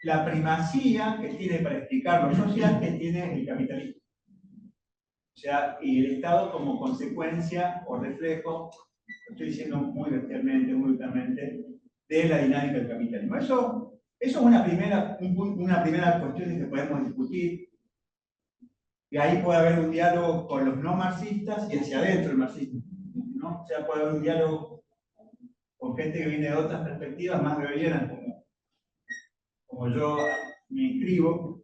la primacía que tiene para explicar lo social que tiene el capitalismo. O sea, y el Estado como consecuencia o reflejo, lo estoy diciendo muy bestialmente, muy brutalmente, de la dinámica del capitalismo. Eso es una primera cuestión que podemos discutir. Y ahí puede haber un diálogo con los no marxistas y hacia adentro del marxismo, ¿no? O sea, puede haber un diálogo con gente que viene de otras perspectivas más bebelianas, como yo me inscribo,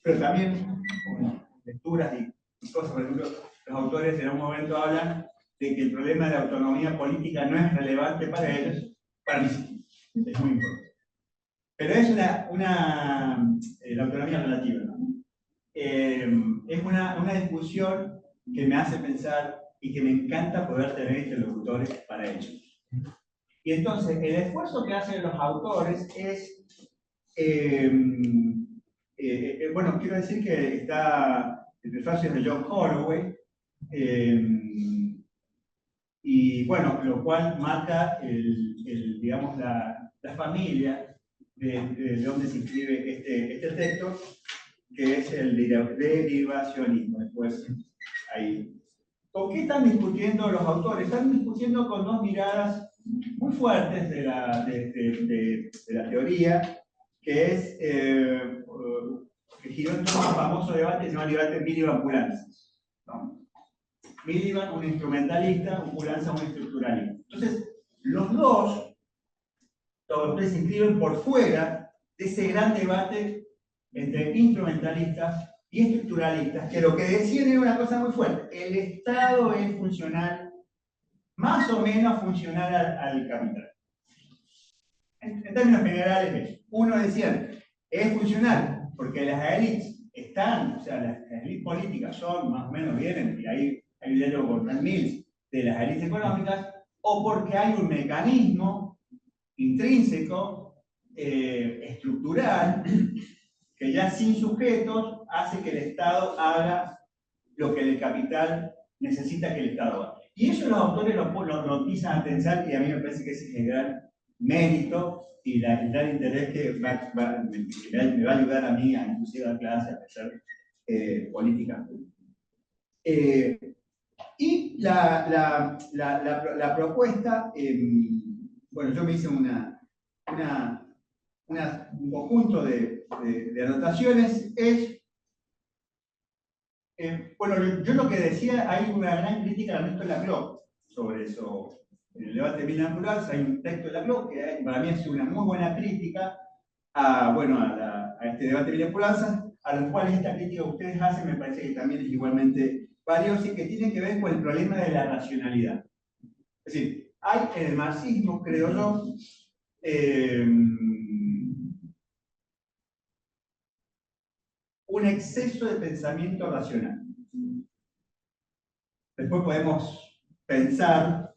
pero también con lecturas y cosas. Por ejemplo, los autores en un momento hablan de que el problema de la autonomía política no es relevante para ellos, para mí sí, es muy importante. Pero es la autonomía relativa, ¿no? Es una discusión que me hace pensar y que me encanta poder tener interlocutores para ello. Y entonces, el esfuerzo que hacen los autores es, bueno, quiero decir que está el prefacio de John Holloway, y bueno, lo cual marca digamos, la familia de donde se inscribe este texto, que es el derivacionismo. Después, ahí. ¿Con qué están discutiendo los autores? Están discutiendo con dos miradas muy fuertes de la teoría, que es que giró en torno al famoso debate, no el debate Miliband-Poulantzas, ¿no? Miliband, un instrumentalista, Poulantzas, un estructuralista. Entonces, los dos se inscriben por fuera de ese gran debate entre instrumentalistas y estructuralistas, que lo que decían era una cosa muy fuerte: el Estado es funcional, más o menos funcional al capital. En términos generales, uno decía, es funcional, porque las élites están, o sea, las élites políticas son, más o menos vienen, y ahí hay un diálogo con Frank Mills, de las élites económicas, o porque hay un mecanismo intrínseco, estructural, que ya sin sujetos hace que el Estado haga lo que el capital necesita que el Estado haga. Y eso los autores lo empiezan a pensar, y a mí me parece que ese es el gran mérito y el gran interés que me va a ayudar a mí a inclusive dar clases, a hacer políticas públicas. Y la propuesta, bueno, yo me hice un conjunto de anotaciones, es, bueno, yo lo que decía, hay una gran crítica al resto de Laclau sobre eso. En el debate de Miliband-Poulantzas hay un texto de Laclau que para mí es una muy buena crítica a este debate de Miliband-Poulantzas, a los cuales esta crítica que ustedes hacen me parece que también es igualmente valiosa y que tiene que ver con el problema de la racionalidad. Es decir, hay en el marxismo, creo yo, un exceso de pensamiento racional. Después podemos pensar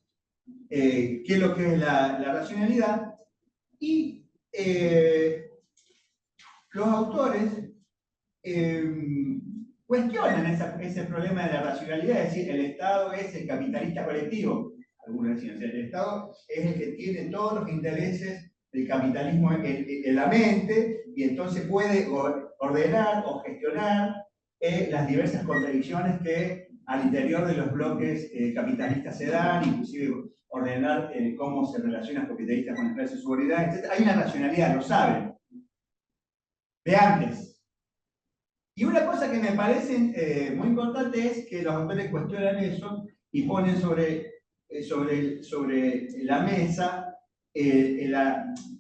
qué es lo que es la racionalidad, y los autores cuestionan ese problema de la racionalidad, es decir, el Estado es el capitalista colectivo. Algunos decían, o sea, el Estado es el que tiene todos los intereses del capitalismo en la mente, y entonces puede ordenar o gestionar las diversas contradicciones que al interior de los bloques capitalistas se dan, inclusive ordenar cómo se relacionan los capitalistas con las clases subordinadas, etc. Hay una racionalidad, lo saben, de antes. Y una cosa que me parece muy importante es que los autores cuestionan eso y ponen sobre la mesa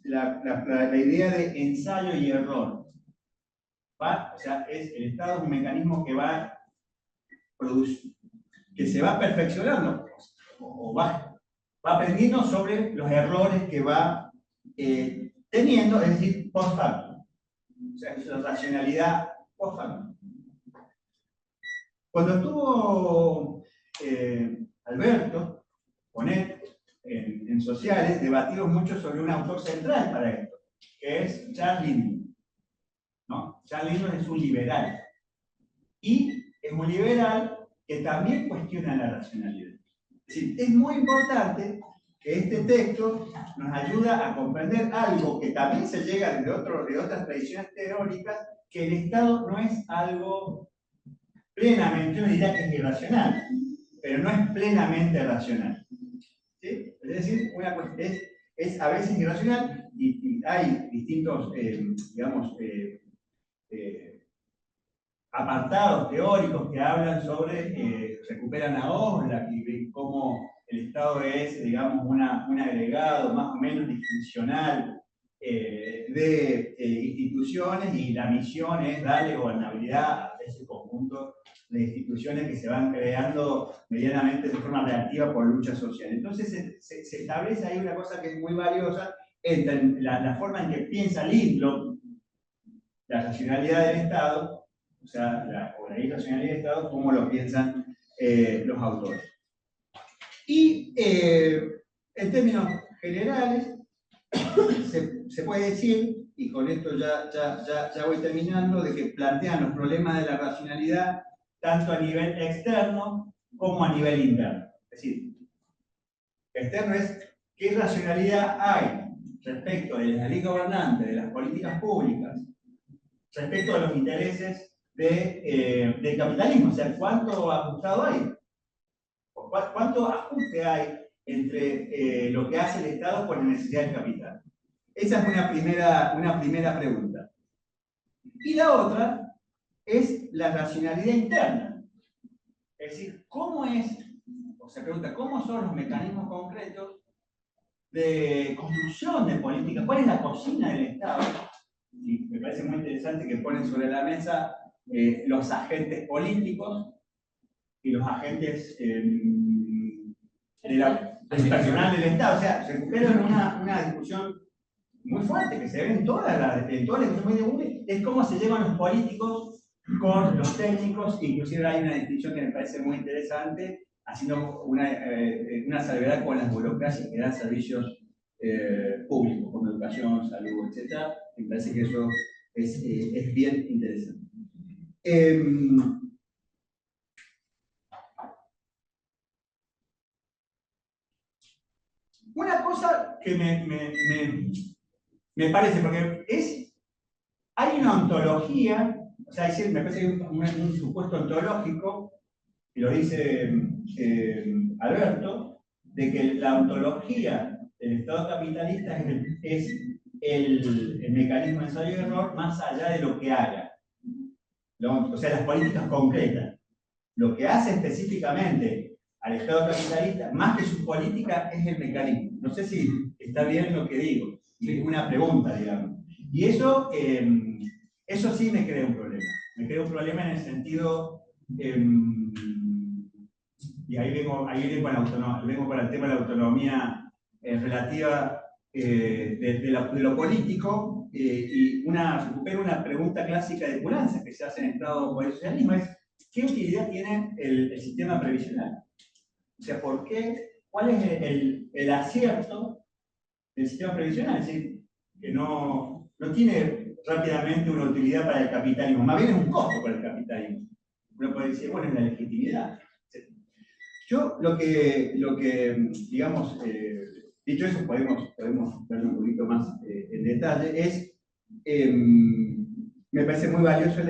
la idea de ensayo y error. O sea, el Estado es un mecanismo que se va perfeccionando, o va aprendiendo sobre los errores que va teniendo, es decir, post facto. O sea, es una racionalidad post facto. Cuando estuvo Alberto Bonet en Sociales, debatimos mucho sobre un autor central para esto, que es Charles Lindner, ¿no? Charles Lindner es un liberal, y es un liberal que también cuestiona la racionalidad. Es decir, es muy importante que este texto nos ayuda a comprender algo que también se llega de otras tradiciones teóricas, que el Estado no es algo plenamente, uno diría que es irracional, pero no es plenamente racional. ¿Sí? Es decir, es a veces irracional y hay distintos, digamos, apartados teóricos que hablan sobre, recuperan a Oblak y ven cómo el Estado es, digamos, un agregado más o menos disfuncional de instituciones, y la misión es darle gobernabilidad a ese conjunto de instituciones que se van creando medianamente de forma reactiva por lucha social. Entonces se establece ahí una cosa que es muy valiosa entre la forma en que piensa Lindblom la racionalidad del Estado, o sea, la irracionalidad del Estado, como lo piensan los autores. Y en términos generales, se puede decir, y con esto ya voy terminando, de que plantean los problemas de la racionalidad tanto a nivel externo como a nivel interno. Es decir, externo es qué racionalidad hay respecto de la ley gobernante, de las políticas públicas, respecto a los intereses del capitalismo, o sea, cuánto ajustado hay, cuánto ajuste hay entre lo que hace el Estado con la necesidad del capital. Esa es una primera pregunta. Y la otra es la racionalidad interna. Es decir, ¿cómo es, o se pregunta, cómo son los mecanismos concretos de construcción de políticas? ¿Cuál es la cocina del Estado? Y me parece muy interesante que ponen sobre la mesa los agentes políticos y los agentes del personal del Estado. O sea, se recuperan una discusión muy fuerte que se ve en toda la discusión muy es cómo se llevan los políticos con los técnicos. Inclusive hay una distinción que me parece muy interesante, haciendo una salvedad con las burocracias que dan servicios públicos, como educación, salud, etc. Me parece que eso es bien interesante. Una cosa que me parece, porque hay una ontología, o sea, me parece que hay un supuesto ontológico, y lo dice Alberto, de que la ontología del Estado capitalista es el mecanismo de ensayo y error más allá de lo que haga. O sea, las políticas concretas. Lo que hace específicamente al Estado capitalista, más que su política, es el mecanismo. No sé si está bien lo que digo, es una pregunta, digamos. Y eso sí me crea un problema. Me crea un problema en el sentido, y ahí vengo con el tema de la autonomía relativa de lo político, y recupero una pregunta clásica de Pulanza que se hace en Estado por el socialismo, es ¿qué utilidad tiene el sistema previsional? O sea, ¿cuál es el acierto del sistema previsional? Es decir, que no tiene rápidamente una utilidad para el capitalismo, más bien es un costo para el capitalismo. Uno puede decir, bueno, es la legitimidad. Yo lo que digamos, dicho eso, podemos verlo un poquito más en detalle, me parece muy valioso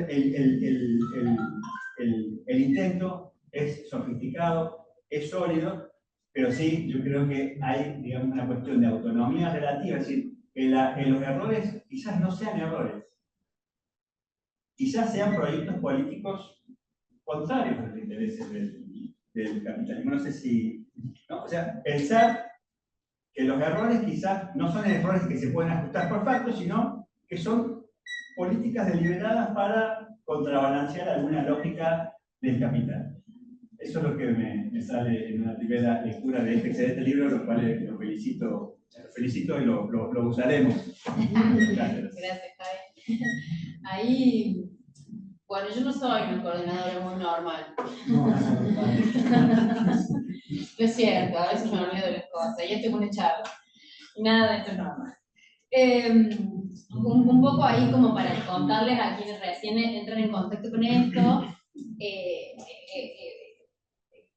el intento, es sofisticado, es sólido, pero sí, yo creo que hay, digamos, una cuestión de autonomía relativa, es decir, que los errores quizás no sean errores, quizás sean proyectos políticos contrarios a los intereses del capitalismo. No sé si... ¿no? O sea, pensar que los errores quizás no son errores que se pueden ajustar por facto, sino que son políticas deliberadas para contrabalancear alguna lógica del capital. Eso es lo que me sale en una primera lectura de este excelente libro, lo cual lo felicito y lo usaremos. Gracias, Javi. Ahí, bueno, yo no soy una coordinadora muy normal. Lo siento, a veces me olvido de las cosas. Ya tengo una charla. Y nada de esto es normal. Un poco ahí como para contarles a quienes recién entran en contacto con esto,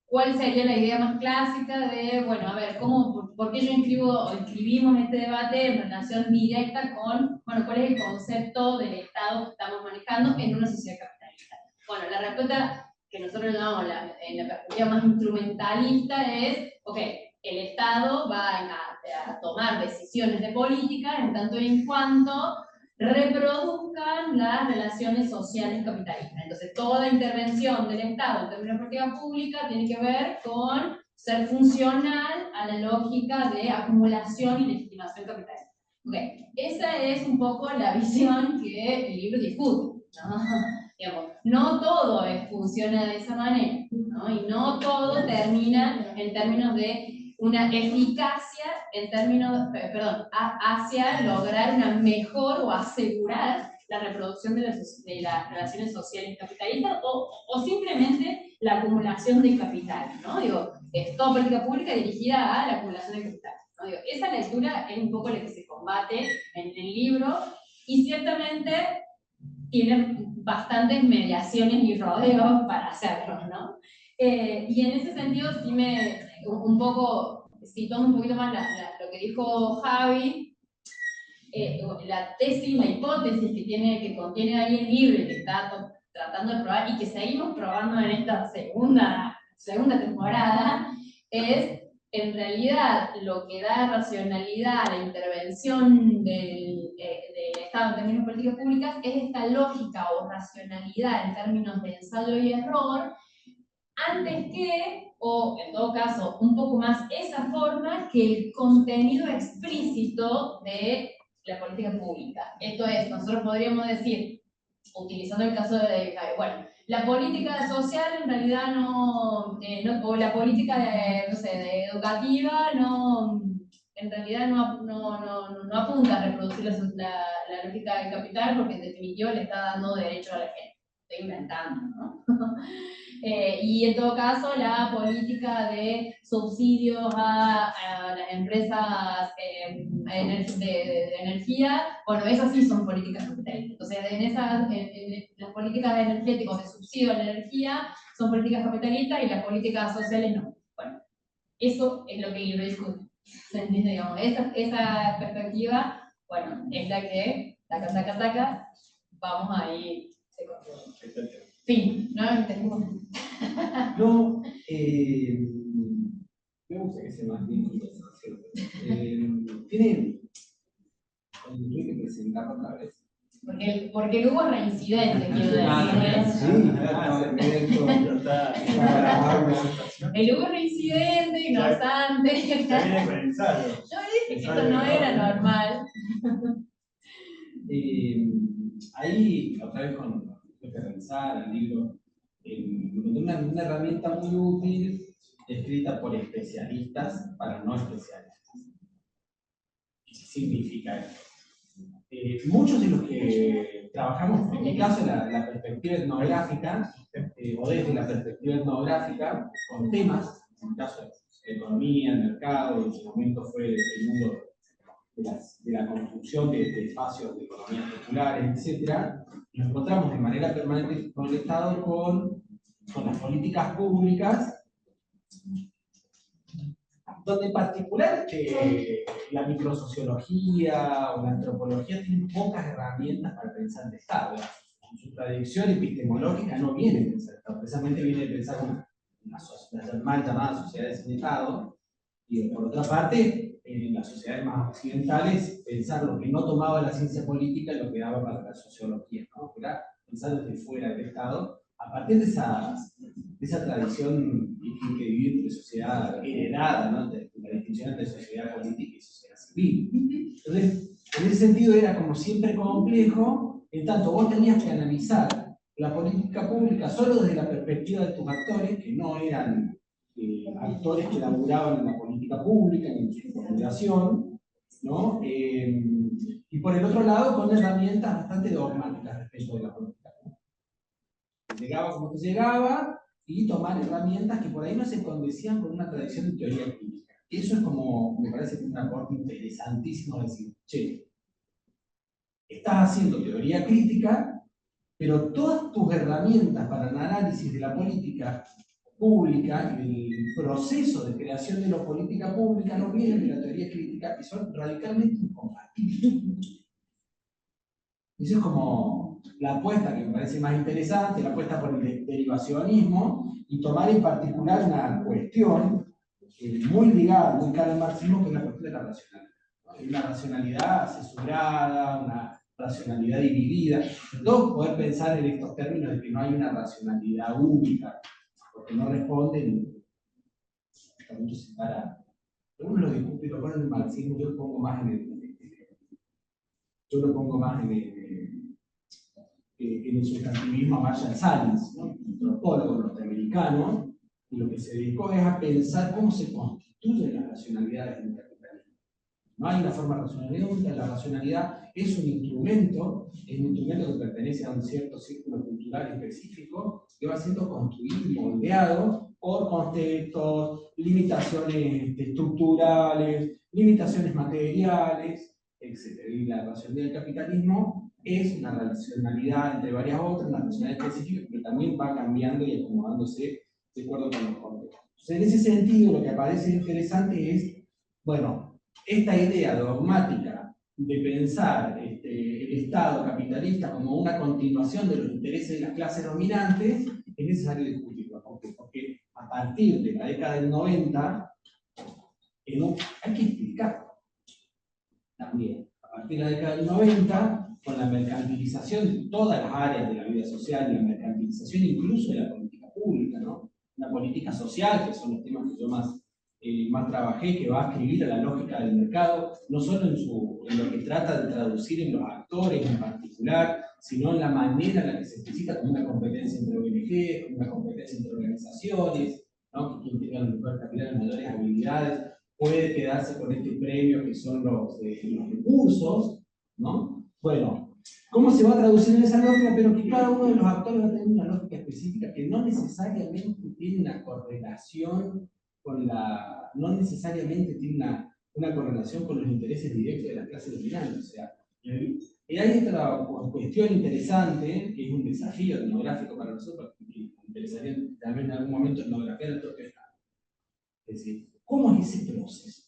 ¿cuál sería la idea más clásica de, bueno, a ver, por qué yo inscribimos este debate en relación directa con, bueno, cuál es el concepto del Estado que estamos manejando en una sociedad capitalista? Bueno, la respuesta que nosotros llamamos en la perspectiva más instrumentalista es, ok, el Estado va a tomar decisiones de política en tanto y en cuanto reproduzcan las relaciones sociales capitalistas. Entonces, toda intervención del Estado en términos de política pública tiene que ver con ser funcional a la lógica de acumulación y legitimación capitalista. Okay. Esa es un poco la visión que el libro discute, ¿no? Digamos, no todo funciona de esa manera, ¿no? Y no todo termina en términos de una eficacia en términos, hacia lograr una mejor o asegurar la reproducción de las relaciones sociales capitalistas o simplemente la acumulación de capital, ¿no? Digo, es toda política pública dirigida a la acumulación de capital, ¿no? Digo, esa lectura es un poco la que se combate en el libro y ciertamente tiene bastantes mediaciones y rodeos para hacerlo, ¿no? Y en ese sentido sí un poco, citando un poquito más lo que dijo Javi, la tesis, la hipótesis que contiene ahí el libro y que está tratando de probar y que seguimos probando en esta segunda temporada, es en realidad lo que da racionalidad a la intervención del Estado en términos de políticas públicas es esta lógica o racionalidad en términos de ensayo y error, antes que, o en todo caso, un poco más esa forma que el contenido explícito de la política pública. Esto es, nosotros podríamos decir, utilizando el caso de bueno, la política social en realidad o la política de educativa en realidad no apunta a reproducir la lógica del capital porque en definitiva le está dando derecho a la gente. Estoy inventando, ¿no? Y en todo caso, la política de subsidios a las empresas de energía, bueno, esas sí son políticas capitalistas. Entonces, en las políticas energéticas de subsidio a la energía son políticas capitalistas y las políticas sociales no. Bueno, eso es lo que el libro discute. ¿Se entiende? Digamos, esa perspectiva, bueno, es la que, taca, vamos a ir. Fin, no entendimos. No, me gusta que sea más bien conversación. Tiene. Cuando tuve que presentarlo otra vez. Porque el Hugo es reincidente, quiero decir. Sí, claro, el Hugo es reincidente, ignorante. Yo dije que esto no era normal. Ahí, otra vez con lo que revisar el libro, una herramienta muy útil, escrita por especialistas para no especialistas. ¿Qué significa esto? Muchos de los que trabajamos, en mi caso, la perspectiva etnográfica, o desde la perspectiva etnográfica, con temas, en el caso de economía, mercado, en su momento fue el mundo de la construcción de espacios de economías populares, etc., nos encontramos de manera permanente conectados con las políticas públicas, donde en particular la microsociología o la antropología tienen pocas herramientas para pensar el Estado. Su tradición epistemológica no viene de pensar el Estado, precisamente viene de pensar las mal llamadas sociedades sin Estado, y por otra parte, en las sociedades más occidentales, pensar lo que no tomaba la ciencia política y lo que daba para la sociología, ¿no? Era pensar desde fuera del Estado, a partir de esa tradición que vive entre sociedad heredada, ¿no? De la distinción entre sociedad política y sociedad civil. Entonces, en ese sentido era como siempre complejo, en tanto vos tenías que analizar la política pública solo desde la perspectiva de tus actores, que no eran actores que laburaban en la política pública, en su formulación, ¿no? Y por el otro lado, con herramientas bastante dogmáticas respecto de la política pública. Llegaba como que llegaba, y tomar herramientas que por ahí no se condecían con una tradición de teoría crítica. Eso es como, me parece que un aporte interesantísimo decir, che, estás haciendo teoría crítica, pero todas tus herramientas para el análisis de la política pública y el proceso de creación de la política pública no vienen de la teoría crítica y son radicalmente incompatibles. Eso es como la apuesta que me parece más interesante, la apuesta por el derivacionismo y tomar en particular una cuestión muy ligada, muy cara al marxismo, que es la cuestión de la racionalidad. Una racionalidad asesorada, una racionalidad dividida. Entonces, poder pensar en estos términos de que no hay una racionalidad única, porque no responden mucho separado. Uno lo discute y lo pone en el marxismo, yo lo pongo más en el sustantivismo a Marshall Sahlins, ¿no? Un antropólogo norteamericano, y lo que se dedicó es a pensar cómo se constituyen las racionalidades del capitalismo. No hay una forma de racionalidad única, la racionalidad es un instrumento que pertenece a un cierto círculo cultural específico, que va siendo construido y moldeado por contextos, limitaciones estructurales, limitaciones materiales, etc. Y la racionalidad del capitalismo es una racionalidad entre varias otras, una racionalidad específica que también va cambiando y acomodándose de acuerdo con los contextos. Entonces, en ese sentido, lo que aparece interesante es, bueno, esta idea dogmática de pensar el Estado capitalista como una continuación de los intereses de las clases dominantes, es necesario discutirlo. ¿Por qué? Porque a partir de la década del 90, hay que explicarlo también. A partir de la década del 90, con la mercantilización de todas las áreas de la vida social y la mercantilización incluso de la política pública, ¿no? La política social, que son los temas que yo más trabajé, que va a escribir a la lógica del mercado, no solo en lo que trata de traducir en los actores en particular, sino en la manera en la que se explicita como una competencia entre ONG, como una competencia entre organizaciones, ¿no? Que quien tenga el mejor capital, las mayores habilidades, puede quedarse con este premio que son los recursos, ¿no? Bueno, ¿cómo se va a traducir en esa lógica? Pero que cada uno de los actores va a tener una lógica específica que no necesariamente tiene una correlación no necesariamente tiene una correlación con los intereses directos de las clases dominantes. O sea, y hay otra cuestión interesante, que es un desafío etnográfico para nosotros, que me interesaría también en algún momento etnografiar el propio Estado. Es decir, ¿cómo es ese proceso?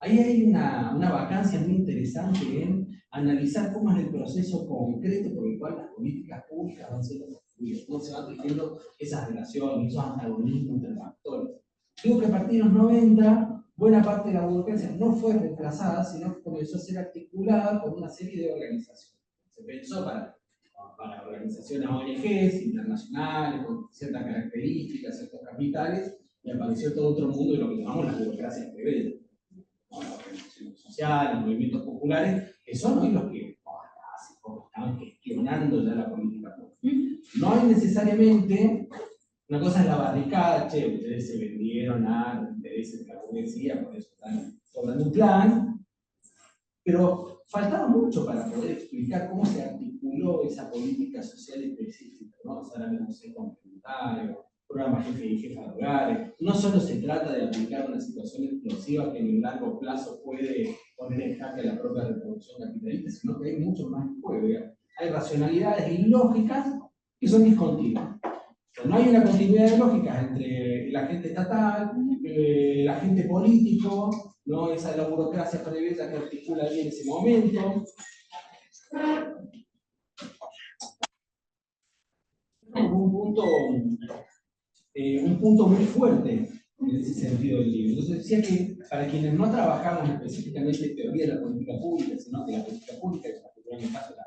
Ahí hay una vacancia muy interesante en analizar cómo es el proceso concreto por el cual las políticas públicas van siendo construidas, cómo se van tejiendo esas relaciones, esos antagonismos entre los actores. Digo que a partir de los 90, buena parte de la burocracia no fue reemplazada, sino que comenzó a ser articulada por una serie de organizaciones. Se pensó para organizaciones ONGs, internacionales, con ciertas características, ciertos capitales, y apareció todo otro mundo de lo que llamamos las burocracias rebeldes. Las organizaciones sociales, movimientos populares, que son hoy los que hace poco estaban gestionando ya la política pública. No hay necesariamente, una cosa es la barricada, che, ustedes se vendieron a los intereses de la burguesía, por eso están sobre un plan, pero faltaba mucho para poder explicar cómo se articuló esa política social específica, ¿no? O sea, la negociación complementaria, programas jefe y jefa de hogares. No solo se trata de aplicar una situación explosiva que en el largo plazo puede poner en jaque la propia reproducción capitalista, sino que hay mucho más en juego. Hay racionalidades y lógicas que son discontinuas. O sea, no hay una continuidad de lógicas entre el agente estatal, el agente político, ¿no? Esa es la burocracia previa que articula bien ese momento. Un punto muy fuerte en ese sentido del libro. Entonces decía que para quienes no trabajamos específicamente en teoría de la política pública, sino que la política pública, en particular en el caso de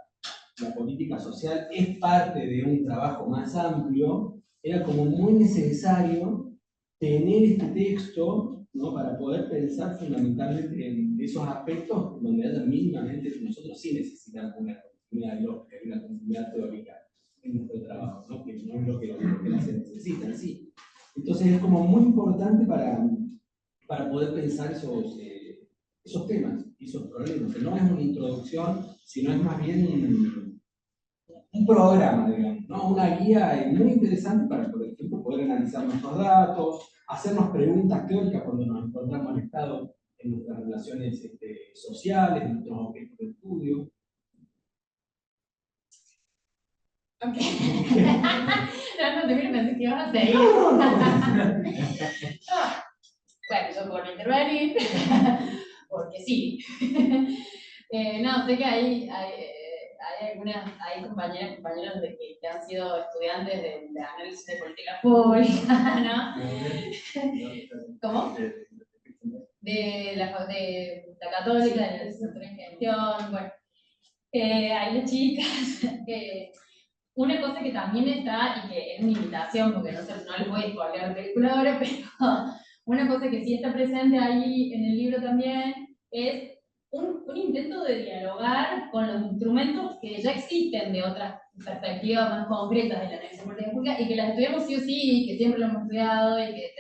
la política social, es parte de un trabajo más amplio, era como muy necesario tener este texto, ¿no? Para poder pensar fundamentalmente en esos aspectos donde haya mínimamente nosotros sí necesitamos una continuidad lógica y una continuidad teórica en nuestro trabajo, ¿no? Que no es lo que se necesita, sí. Entonces es como muy importante para poder pensar esos temas, esos problemas, que no es una introducción, sino es más bien un programa, digamos, ¿no? Una guía muy interesante para, por ejemplo, poder analizar nuestros datos, hacernos preguntas teóricas cuando nos encontramos en estado en nuestras relaciones sociales, en nuestros objetos de estudio. Ok. No, te miro, pensé que iban a seguir. Bueno, yo por intervenir, porque sí. No, sé que hay algunas, hay compañeros que han sido estudiantes de análisis de política pública, ¿no? ¿Cómo? De la Católica, de la licenciatura en gestión, bueno. Hay las chicas. Una cosa que también está, y que es una invitación, porque no les voy a spoilear la película ahora, pero una cosa que sí está presente ahí en el libro también es un intento de dialogar con los instrumentos que ya existen de otras perspectivas más concretas de la análisis política pública y que las estudiamos sí o sí, que siempre lo hemos estudiado y que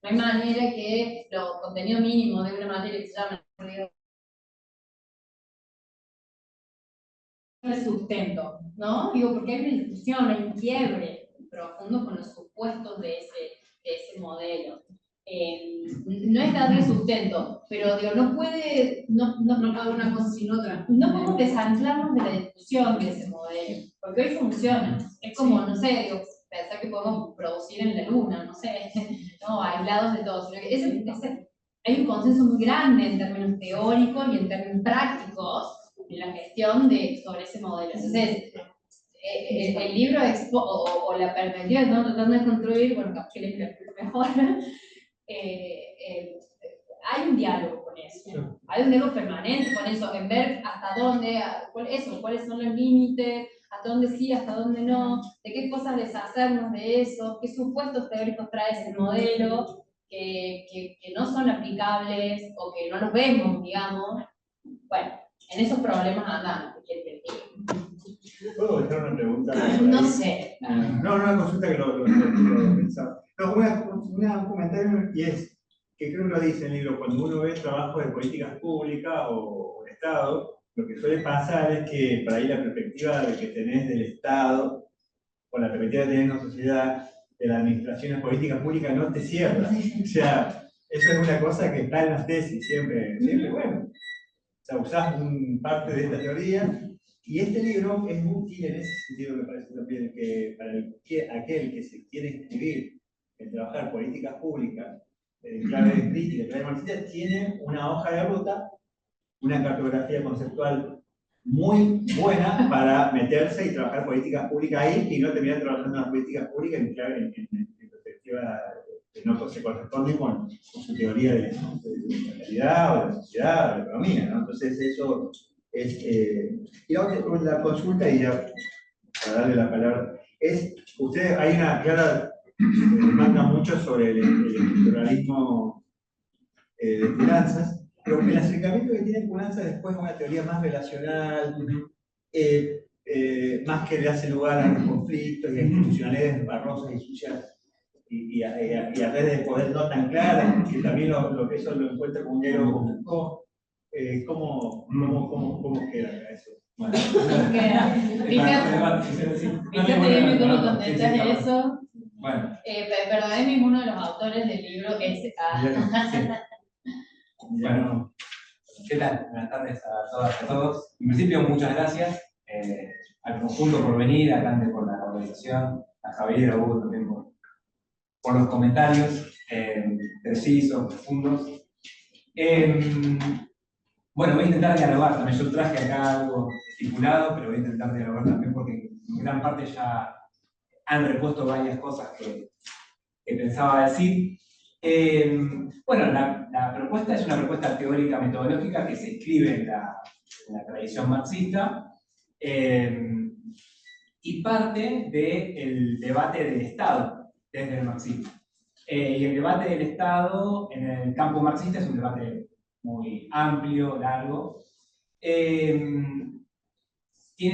no hay manera que los contenidos mínimos de una materia que se llama el sustento, ¿no? Digo, porque hay una discusión, hay un quiebre profundo con los supuestos de ese modelo. No es darle sustento, pero digo, no puede haber una cosa sin otra. No podemos desanclarnos de la discusión de ese modelo, porque hoy funciona. Es como, no sé, digo, pensar que podemos producir en la luna, no sé, no, aislados de todo, sino que hay un consenso muy grande en términos teóricos y en términos prácticos en la gestión sobre ese modelo. Entonces, el libro o la perspectiva que estamos tratando de construir, bueno, capaz que les mejor, hay un diálogo con eso, hay un diálogo permanente con eso, en ver hasta dónde, cuáles son los límites, hasta dónde sí, hasta dónde no, de qué cosas deshacernos de eso, qué supuestos teóricos trae ese modelo, que no son aplicables o que no los vemos, digamos. Bueno, en esos problemas andamos. ¿Puedo dejar una pregunta? No sé. No, una consulta que lo pensaba. No, un comentario, y es que creo que lo dice el libro, cuando uno ve trabajo de políticas públicas o de Estado, lo que suele pasar es que para ahí la perspectiva de que tenés del Estado, o la perspectiva que tenés en una sociedad, de las administraciones políticas públicas no te cierra. O sea, eso es una cosa que está en las tesis, siempre bueno. O sea, usás parte de esta teoría, y este libro es útil en ese sentido, me parece también, que para aquel que se quiere inscribir en trabajar políticas públicas, en clave crítica, en clave marxista, tiene una hoja de ruta, una cartografía conceptual muy buena para meterse y trabajar políticas públicas ahí y no terminar trabajando en las políticas públicas en clave, en perspectiva que no se corresponde con su teoría de la realidad o de la sociedad o de la economía, ¿no? Entonces eso es... y la consulta, y ya para darle la palabra, es, usted, hay una clara demanda mucho sobre el estructuralismo de finanzas, pero el acercamiento que tiene Pulanza después es una teoría más relacional, más que le hace lugar a los conflictos y a institucionalidades barrosas y sucias y a redes de poder no tan claras, que también eso lo encuentra con un diálogo con Foucault. ¿Cómo queda acá eso? Bueno, fíjate cómo contestas eso. Bueno. Perdóneme, uno de los autores del libro es... Bueno, ¿qué tal? Buenas tardes a todas y a todos. En principio, muchas gracias al conjunto por venir, a Cande por la organización, a Javier, a Hugo también por los comentarios precisos, profundos. Bueno, voy a intentar dialogar también. Yo traje acá algo estipulado, pero voy a intentar dialogar también porque en gran parte ya han repuesto varias cosas que pensaba decir. Bueno, la propuesta es una propuesta teórica metodológica que se inscribe en la tradición marxista y parte del debate del Estado desde el marxismo. Y el debate del Estado en el campo marxista es un debate muy amplio, largo. Tiene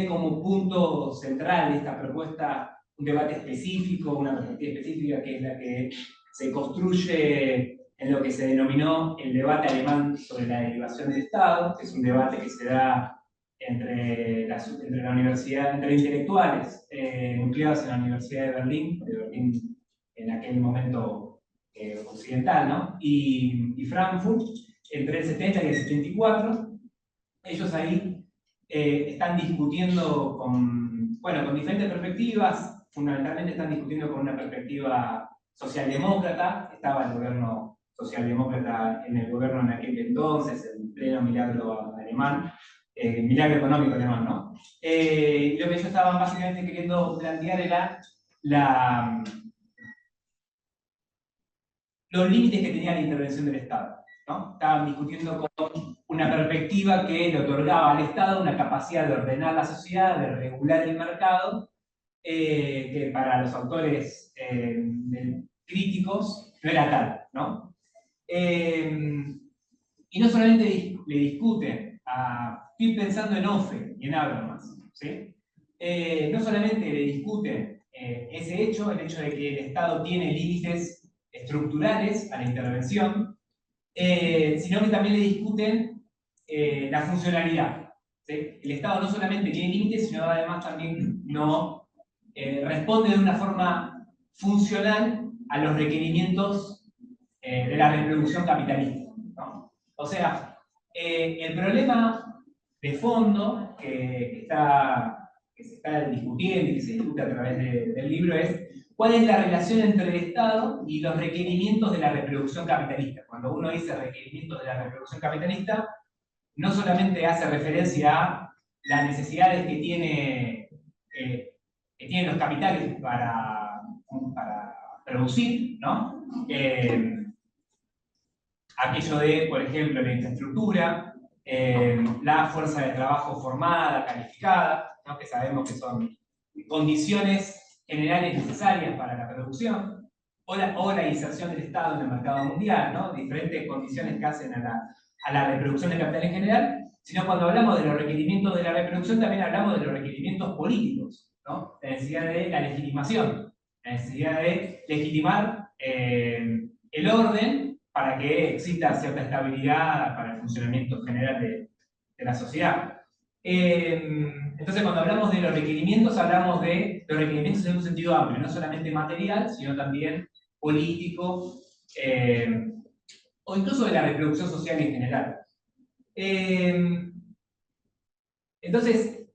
como punto central esta propuesta un debate específico, una perspectiva específica que es la que se construye en lo que se denominó el debate alemán sobre la derivación del Estado, que es un debate que se da entre intelectuales nucleados en la Universidad de Berlín en aquel momento occidental, ¿no? y Frankfurt, entre el 70 y el 74. Ellos ahí están discutiendo con diferentes perspectivas, fundamentalmente están discutiendo con una perspectiva socialdemócrata. Estaba el gobierno socialdemócrata en el gobierno en aquel entonces, el pleno milagro alemán, milagro económico alemán, ¿no? Lo que ellos estaban básicamente queriendo plantear era los límites que tenía la intervención del Estado, ¿no? Estaban discutiendo con una perspectiva que le otorgaba al Estado una capacidad de ordenar la sociedad, de regular el mercado, que para los autores críticos no era tal, ¿no? Y no solamente le discuten, estoy pensando en Offe y en Habermas, ¿sí? No solamente le discuten ese hecho, el hecho de que el Estado tiene límites estructurales a la intervención, sino que también le discuten la funcionalidad, ¿sí? El Estado no solamente tiene límites, sino además también no responde de una forma funcional a los requerimientos de la reproducción capitalista, ¿no? O sea, el problema de fondo que se está discutiendo y que se discute a través del libro es cuál es la relación entre el Estado y los requerimientos de la reproducción capitalista. Cuando uno dice requerimientos de la reproducción capitalista, no solamente hace referencia a las necesidades que tienen los capitales para producir, ¿no? Aquello de, por ejemplo, la infraestructura, la fuerza de trabajo formada, calificada, ¿no? Que sabemos que son condiciones generales necesarias para la producción, o la inserción del Estado en el mercado mundial, ¿no? Diferentes condiciones que hacen a la reproducción del capital en general, sino cuando hablamos de los requerimientos de la reproducción también hablamos de los requerimientos políticos, ¿no? La necesidad de la legitimación, la necesidad de legitimar el orden para que exista cierta estabilidad para el funcionamiento general de la sociedad. Entonces, cuando hablamos de los requerimientos, hablamos de los requerimientos en un sentido amplio, no solamente material, sino también político, o incluso de la reproducción social en general. Entonces,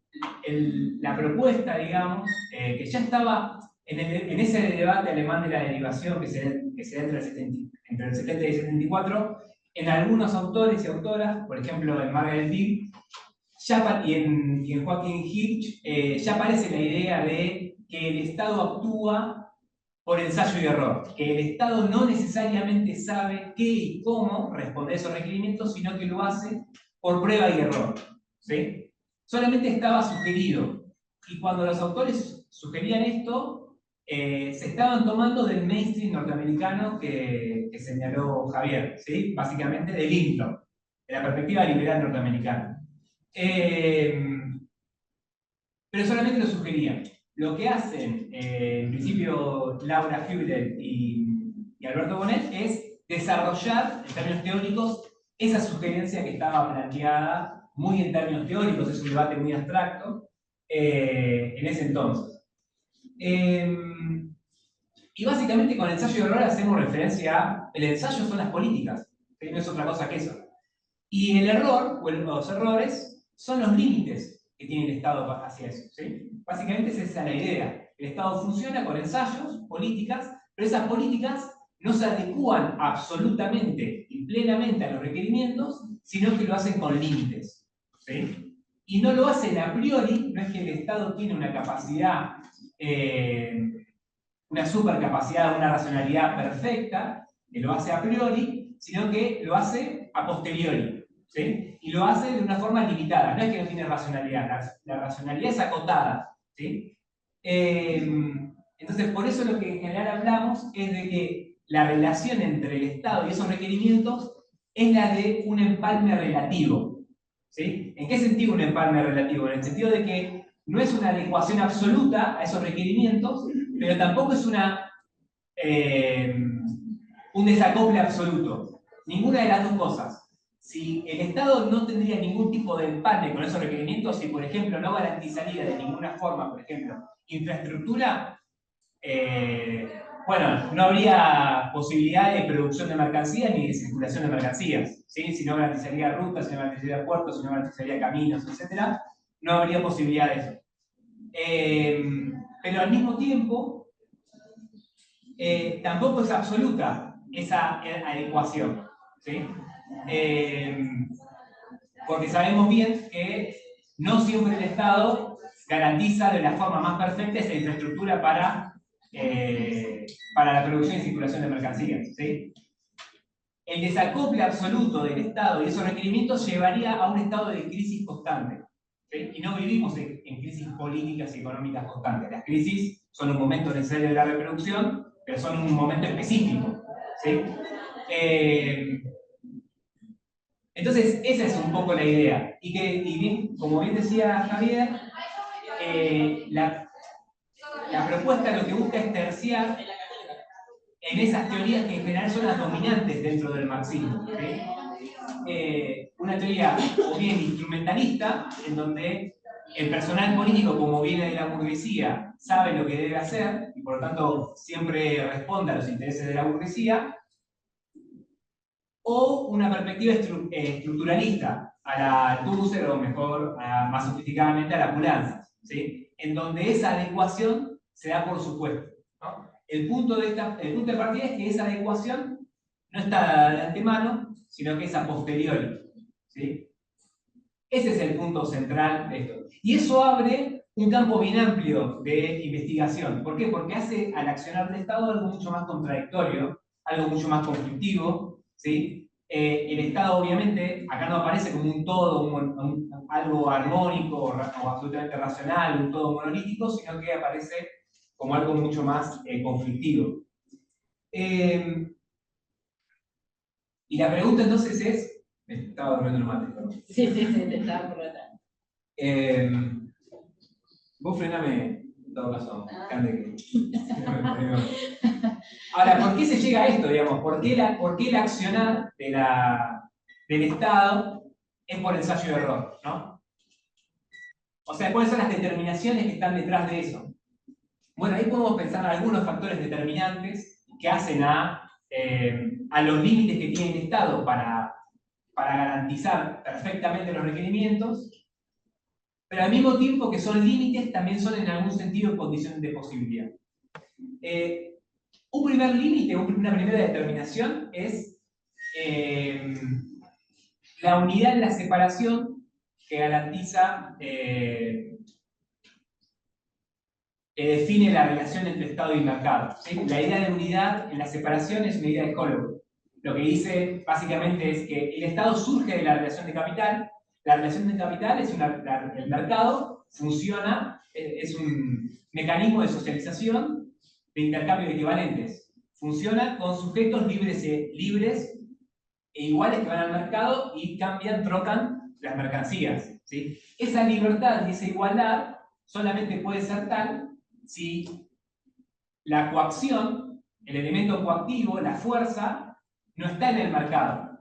la propuesta, digamos, que ya estaba en ese debate alemán de la derivación que se da entre el 70 y el 74, en algunos autores y autoras, por ejemplo en Margaret Mead y en Joachim Hirsch, ya aparece la idea de que el Estado actúa por ensayo y error, que el Estado no necesariamente sabe qué y cómo responder a esos requerimientos, sino que lo hace por prueba y error, ¿sí? Solamente estaba sugerido, y cuando los autores sugerían esto, se estaban tomando del mainstream norteamericano que señaló Javier, ¿sí? Básicamente de Linton, de la perspectiva liberal norteamericana. Pero solamente lo sugerían. Lo que hacen, en principio, Laura Hübner y Alberto Bonet, es desarrollar, en términos teóricos, esa sugerencia que estaba planteada, muy en términos teóricos, es un debate muy abstracto, en ese entonces. Y básicamente con ensayo y error hacemos referencia a, el ensayo son las políticas, que no es otra cosa que eso. Y el error, o los errores, son los límites que tiene el Estado hacia eso, ¿sí? Básicamente esa es la idea. El Estado funciona con ensayos, políticas, pero esas políticas no se adecúan absolutamente y plenamente a los requerimientos, sino que lo hacen con límites, ¿sí? Y no lo hacen a priori, no es que el Estado tiene una capacidad, una supercapacidad, una racionalidad perfecta, que lo hace a priori, sino que lo hace a posteriori, ¿sí? Y lo hace de una forma limitada, no es que no tiene racionalidad, la racionalidad es acotada, ¿sí? Entonces, por eso lo que en general hablamos es de que la relación entre el Estado y esos requerimientos es la de un empalme relativo, ¿sí? ¿En qué sentido un empalme relativo? En el sentido de que no es una adecuación absoluta a esos requerimientos, pero tampoco es un desacople absoluto. Ninguna de las dos cosas. Si el Estado no tendría ningún tipo de empalme con esos requerimientos, si por ejemplo no garantizaría de ninguna forma, por ejemplo, infraestructura, bueno, no habría posibilidad de producción de mercancías ni de circulación de mercancías, ¿sí? Si no garantizaría rutas, si no garantizaría puertos, si no garantizaría caminos, etc., no habría posibilidad de eso. pero al mismo tiempo tampoco es absoluta esa adecuación, ¿sí? Porque sabemos bien que no siempre el Estado garantiza de la forma más perfecta esa infraestructura para la producción y circulación de mercancías, ¿sí? El desacople absoluto del Estado y esos requerimientos llevaría a un estado de crisis constante, ¿sí? Y no vivimos en crisis políticas y económicas constantes. Las crisis son un momento necesario de la reproducción, pero son un momento específico, ¿sí? Entonces, esa es un poco la idea. Y bien, como bien decía Javier, la propuesta lo que busca es terciar en esas teorías que en general son las dominantes dentro del marxismo, ¿sí? Una teoría o bien instrumentalista, en donde el personal político, como viene de la burguesía, sabe lo que debe hacer y por lo tanto siempre responde a los intereses de la burguesía, o una perspectiva estructuralista, a la Althusser, o mejor, más sofisticadamente, a la Poulantzas, ¿sí? En donde esa adecuación se da por supuesto, ¿no? El punto de partida es que esa adecuación no está de antemano, sino que es a posteriori, ¿sí? Ese es el punto central de esto. Y eso abre un campo bien amplio de investigación. ¿Por qué? Porque hace al accionar del Estado algo mucho más contradictorio, algo mucho más conflictivo, ¿sí? El Estado, obviamente, acá no aparece como un todo, algo armónico o absolutamente racional, un todo monolítico, sino que aparece como algo mucho más conflictivo. Y la pregunta entonces es... Me estaba durmiendo el mate, perdón. Sí, te estaba por atrás. Vos frename, en todo caso, Cande, que... Ahora, ¿por qué se llega a esto, digamos? ¿Por qué el accionar del Estado es por ensayo y error, ¿no? O sea, ¿cuáles son las determinaciones que están detrás de eso? Bueno, ahí podemos pensar en algunos factores determinantes que hacen a los límites que tiene el Estado para garantizar perfectamente los requerimientos, pero al mismo tiempo que son límites, también son en algún sentido condiciones de posibilidad. Un primer límite, una primera determinación es la unidad en la separación que garantiza, que define la relación entre Estado y mercado, ¿sí? La idea de unidad en la separación es una idea de Kohlberg. Lo que dice básicamente es que el Estado surge de la relación de capital. La relación de capital es el mercado funciona, es un mecanismo de socialización de intercambio de equivalentes. Funciona con sujetos libres e iguales que van al mercado y trocan las mercancías, ¿sí? Esa libertad y esa igualdad solamente puede ser tal si la coacción, el elemento coactivo, la fuerza, no está en el mercado.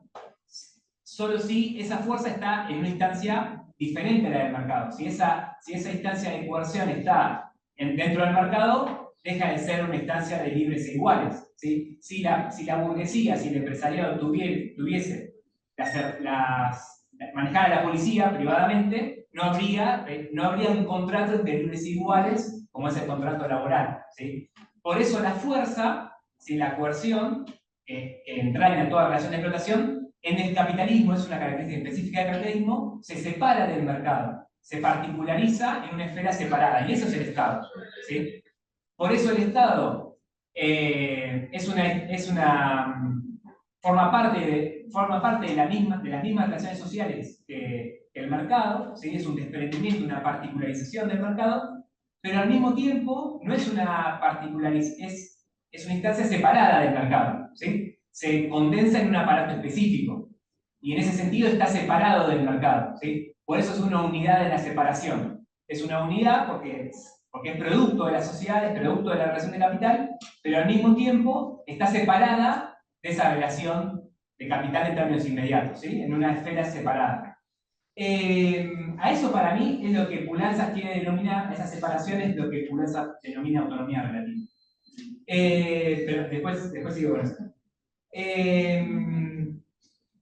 Solo si esa fuerza está en una instancia diferente a la del mercado. Si esa instancia de coerción está dentro del mercado, deja de ser una instancia de libres e iguales, ¿sí? Si la burguesía, si el empresariado tuviese manejara la policía privadamente, no habría un contrato entre libres e iguales como es el contrato laboral, ¿sí? Por eso la fuerza, la coerción, que entraña toda relación de explotación, en el capitalismo, es una característica específica del capitalismo, se separa del mercado, se particulariza en una esfera separada, y eso es el Estado, ¿sí? Por eso el Estado forma parte de las mismas relaciones sociales que el mercado, ¿sí? Es un desprendimiento, una particularización del mercado, pero al mismo tiempo no es una particularización, es una instancia separada del mercado, ¿sí? Se condensa en un aparato específico, y en ese sentido está separado del mercado, ¿sí? Por eso es una unidad de la separación. Es una unidad porque es producto de la sociedad, es producto de la relación de capital, pero al mismo tiempo está separada de esa relación de capital en términos inmediatos, ¿sí? En una esfera separada. A eso para mí es lo que Poulantzas quiere denominar, a esas separaciones, lo que Poulantzas denomina autonomía relativa. Pero después sigo con eso.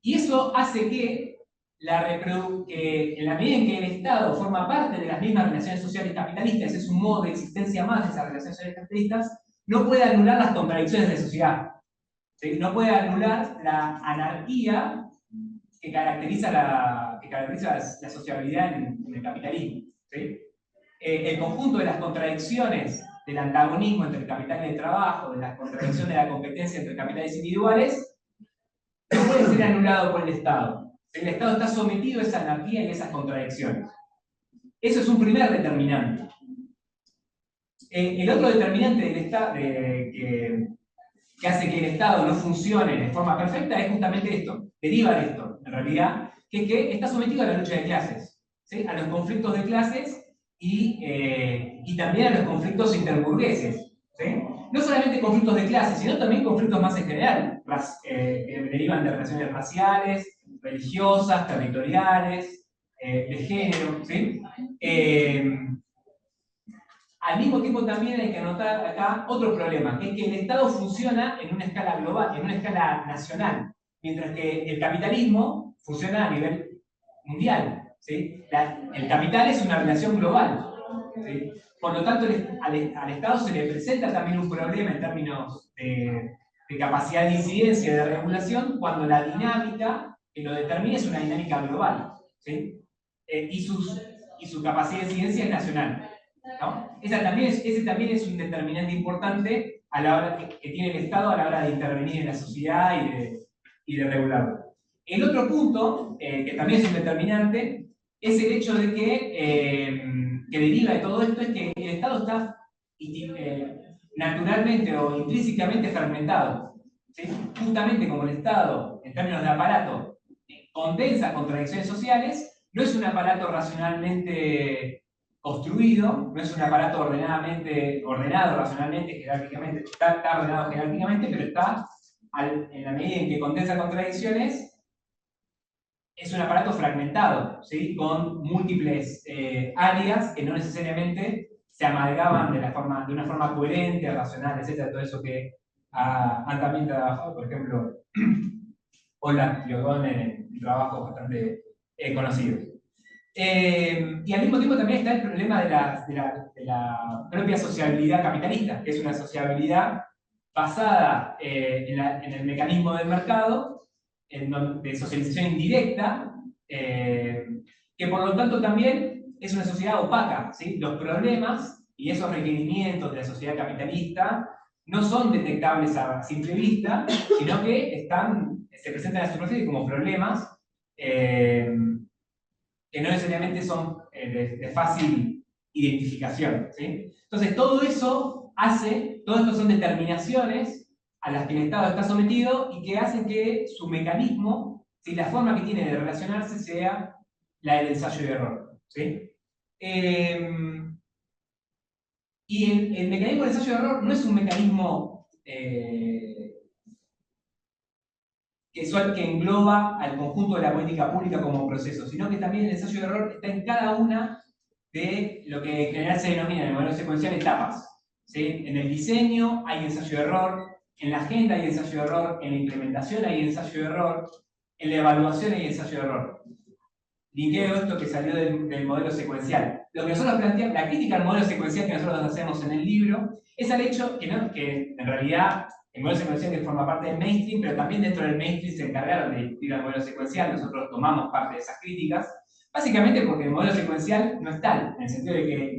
Y eso hace que que en la medida en que el Estado forma parte de las mismas relaciones sociales capitalistas, es un modo de existencia más de esas relaciones sociales capitalistas, no puede anular las contradicciones de sociedad. ¿Sí? No puede anular la anarquía que caracteriza la sociabilidad en el capitalismo. ¿Sí? El conjunto de las contradicciones del antagonismo entre el capital y el trabajo, de la contradicción de la competencia entre capitales individuales, no puede ser anulado por el Estado. El Estado está sometido a esa anarquía y a esas contradicciones. Eso es un primer determinante. El otro determinante del Estado, que hace que el Estado no funcione de forma perfecta es justamente esto, deriva de esto, en realidad, que está sometido a la lucha de clases, ¿sí? A los conflictos de clases y también a los conflictos interburgueses. ¿Sí? No solamente conflictos de clases, sino también conflictos más en general, que derivan de relaciones raciales, religiosas, territoriales, de género. ¿Sí? Al mismo tiempo también hay que anotar acá otro problema, que es que el Estado funciona en una escala global, en una escala nacional, mientras que el capitalismo funciona a nivel mundial. ¿Sí? El capital es una relación global. ¿Sí? Por lo tanto, al Estado se le presenta también un problema en términos de capacidad de incidencia de regulación cuando la dinámica que lo determina es una dinámica global. ¿Sí? Y su capacidad de incidencia es nacional. ¿No? Ese también es un determinante importante a la hora que tiene el Estado a la hora de intervenir en la sociedad y de regularlo. El otro punto, que también es un determinante, es el hecho de que deriva de todo esto es que el Estado está naturalmente o intrínsecamente fragmentado. ¿Sí? Justamente como el Estado, en términos de aparato, condensa contradicciones sociales, no es un aparato racionalmente construido, no es un aparato ordenado racionalmente, jerárquicamente, está ordenado jerárquicamente, pero está, en la medida en que condensa contradicciones, es un aparato fragmentado, ¿sí? Con múltiples áreas que no necesariamente se amalgaman de una forma coherente, racional, etc. Todo eso que han también trabajado, por ejemplo, Olaf Liogón en trabajos bastante conocidos. Y al mismo tiempo también está el problema de la propia sociabilidad capitalista, que es una sociabilidad basada en el mecanismo del mercado, de socialización indirecta, que por lo tanto también es una sociedad opaca. ¿Sí? Los problemas y esos requerimientos de la sociedad capitalista no son detectables a simple vista, sino que se presentan a la superficie como problemas que no necesariamente son de fácil identificación. ¿Sí? Entonces, todas estas son determinaciones a las que el Estado está sometido y que hacen que su mecanismo, ¿sí? La forma que tiene de relacionarse sea la del ensayo y error. ¿Sí? Y el mecanismo del ensayo y error no es un mecanismo que engloba al conjunto de la política pública como proceso, sino que también el ensayo de error está en cada una de lo que en general se denomina en el modelo secuencial etapas. ¿Sí? En el diseño hay ensayo de error, en la agenda hay ensayo de error, en la implementación hay ensayo de error, en la evaluación hay ensayo de error. Linkeo esto que salió del modelo secuencial. Lo que nosotros planteamos, la crítica al modelo secuencial que nosotros hacemos en el libro, es al hecho que en realidad el modelo secuencial que forma parte del mainstream, pero también dentro del mainstream se encargaron de discutir el modelo secuencial, nosotros tomamos parte de esas críticas, básicamente porque el modelo secuencial no es tal, en el sentido de que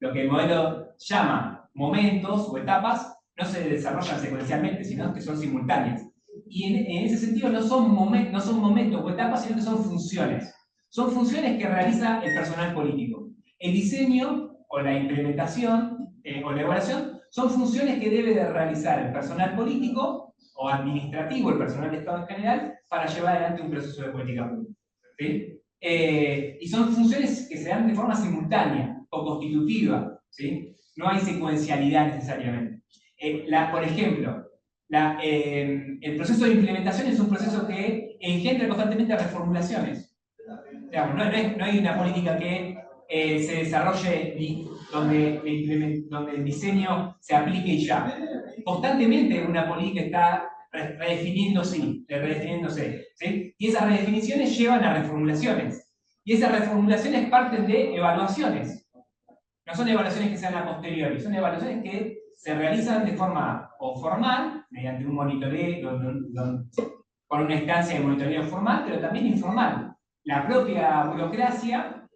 lo que el modelo llama momentos o etapas no se desarrollan secuencialmente, sino que son simultáneas. Y en ese sentido no son momentos o etapas, sino que son funciones. Son funciones que realiza el personal político. El diseño o la implementación o la evaluación son funciones que debe de realizar el personal político o administrativo, el personal de Estado en general, para llevar adelante un proceso de política pública. ¿Sí? Y son funciones que se dan de forma simultánea o constitutiva. ¿Sí? No hay secuencialidad necesariamente. Por ejemplo, el proceso de implementación es un proceso que engendra constantemente reformulaciones. Digamos, no hay una política que se desarrolle donde el diseño se aplique y ya. Constantemente una política está redefiniéndose, ¿sí? Y esas redefiniciones llevan a reformulaciones. Y esas reformulaciones parten de evaluaciones. No son evaluaciones que sean a posteriori, son evaluaciones que se realizan de forma o formal, mediante un monitoreo, con una instancia de monitoreo formal, pero también informal. La propia burocracia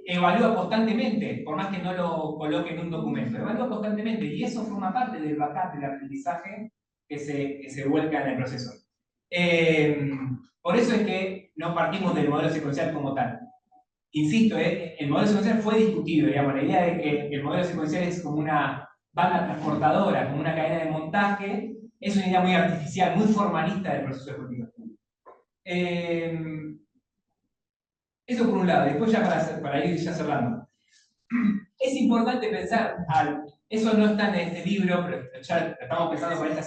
evalúa constantemente, por más que no lo coloque en un documento, evalúa constantemente, y eso forma parte del backup, del aprendizaje que se vuelca en el proceso. Por eso es que no partimos del modelo secuencial como tal. Insisto, el modelo secuencial fue discutido, digamos, la idea de que el modelo secuencial es como una banda transportadora, como una cadena de montaje, es una idea muy artificial, muy formalista del proceso de política pública. Eso por un lado, después ya para ir ya cerrando. Es importante pensar, eso no está en este libro, pero ya estamos pensando para esta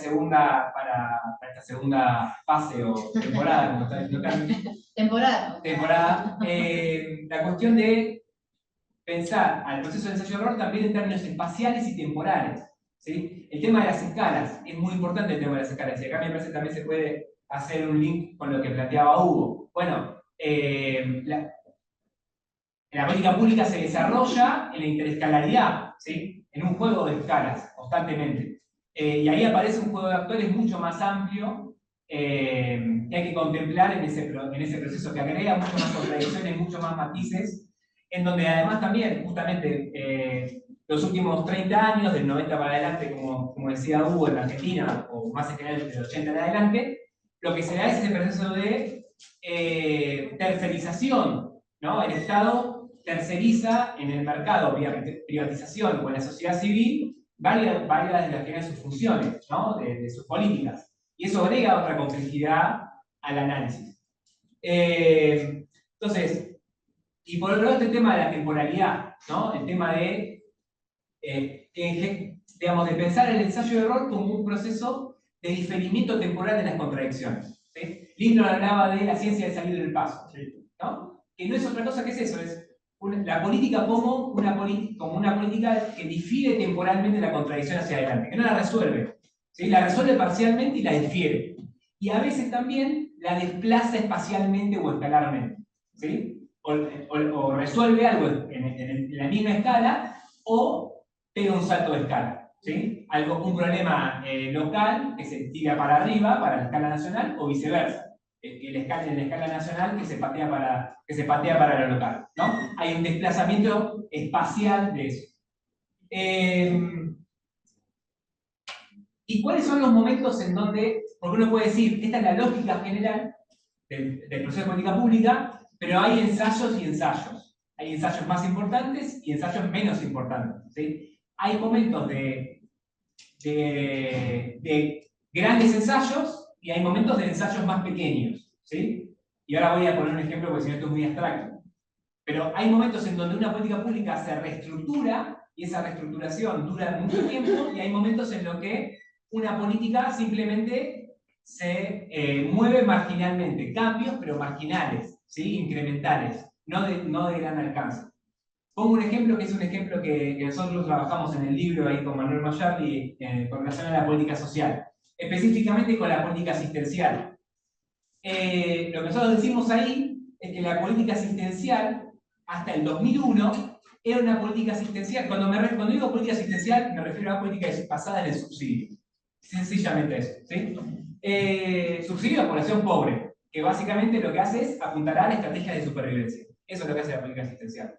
segunda fase o temporada, como está diciendo Carmen. Temporada. La cuestión de pensar al proceso de ensayo-error también en términos espaciales y temporales, ¿sí? El tema de las escalas, es muy importante el tema de las escalas, y acá me parece que también se puede hacer un link con lo que planteaba Hugo. Bueno, la política pública se desarrolla en la interescalaridad, ¿sí? En un juego de escalas, constantemente. Y ahí aparece un juego de actores mucho más amplio que hay que contemplar en ese proceso, que agrega mucho más contradicciones, mucho más matices, en donde además también, justamente, los últimos 30 años, del 90 para adelante, como decía Hugo, en la Argentina, o más en general del 80 en adelante, lo que se da es ese proceso de tercerización, ¿no? El Estado terceriza en el mercado, vía privatización o en la sociedad civil, varias de las que eran sus funciones, ¿no? de sus políticas. Y eso agrega otra complejidad al análisis. Entonces, y por otro lado, este tema de la temporalidad, ¿no? El tema de, digamos, de pensar el ensayo de error como un proceso de diferimiento temporal de las contradicciones. ¿Sí? Lindner hablaba de la ciencia de salir del paso, ¿no? Que no es otra cosa que eso, es la política como una política que difiere temporalmente la contradicción hacia adelante, que no la resuelve, ¿sí? La resuelve parcialmente y la difiere. Y a veces también la desplaza espacialmente o escalarmente, ¿sí? O resuelve algo en la misma escala o pega un salto de escala, ¿sí? Un problema local que se tira para arriba, para la escala nacional, o viceversa. En la escala nacional que se patea para lo local, ¿no? Hay un desplazamiento espacial de eso. ¿Y cuáles son los momentos en donde, porque uno puede decir, esta es la lógica general del proceso de política pública, pero hay ensayos y ensayos. Hay ensayos más importantes y ensayos menos importantes, ¿sí? Hay momentos de grandes ensayos y hay momentos de ensayos más pequeños, ¿sí? Y ahora voy a poner un ejemplo porque si no esto es muy abstracto. Pero hay momentos en donde una política pública se reestructura y esa reestructuración dura mucho tiempo, y hay momentos en los que una política simplemente se mueve marginalmente, cambios pero marginales, ¿sí? Incrementales, no de gran alcance. Pongo un ejemplo que es un ejemplo que nosotros trabajamos en el libro ahí con Manuel Mayardi con relación a la política social, específicamente con la política asistencial. Lo que nosotros decimos ahí es que la política asistencial, hasta el 2001, era una política asistencial. Cuando digo política asistencial, me refiero a política basada en el subsidio. Sencillamente eso, ¿sí? Subsidio a población pobre, que básicamente lo que hace es apuntalar a estrategias de supervivencia. Eso es lo que hace la política asistencial.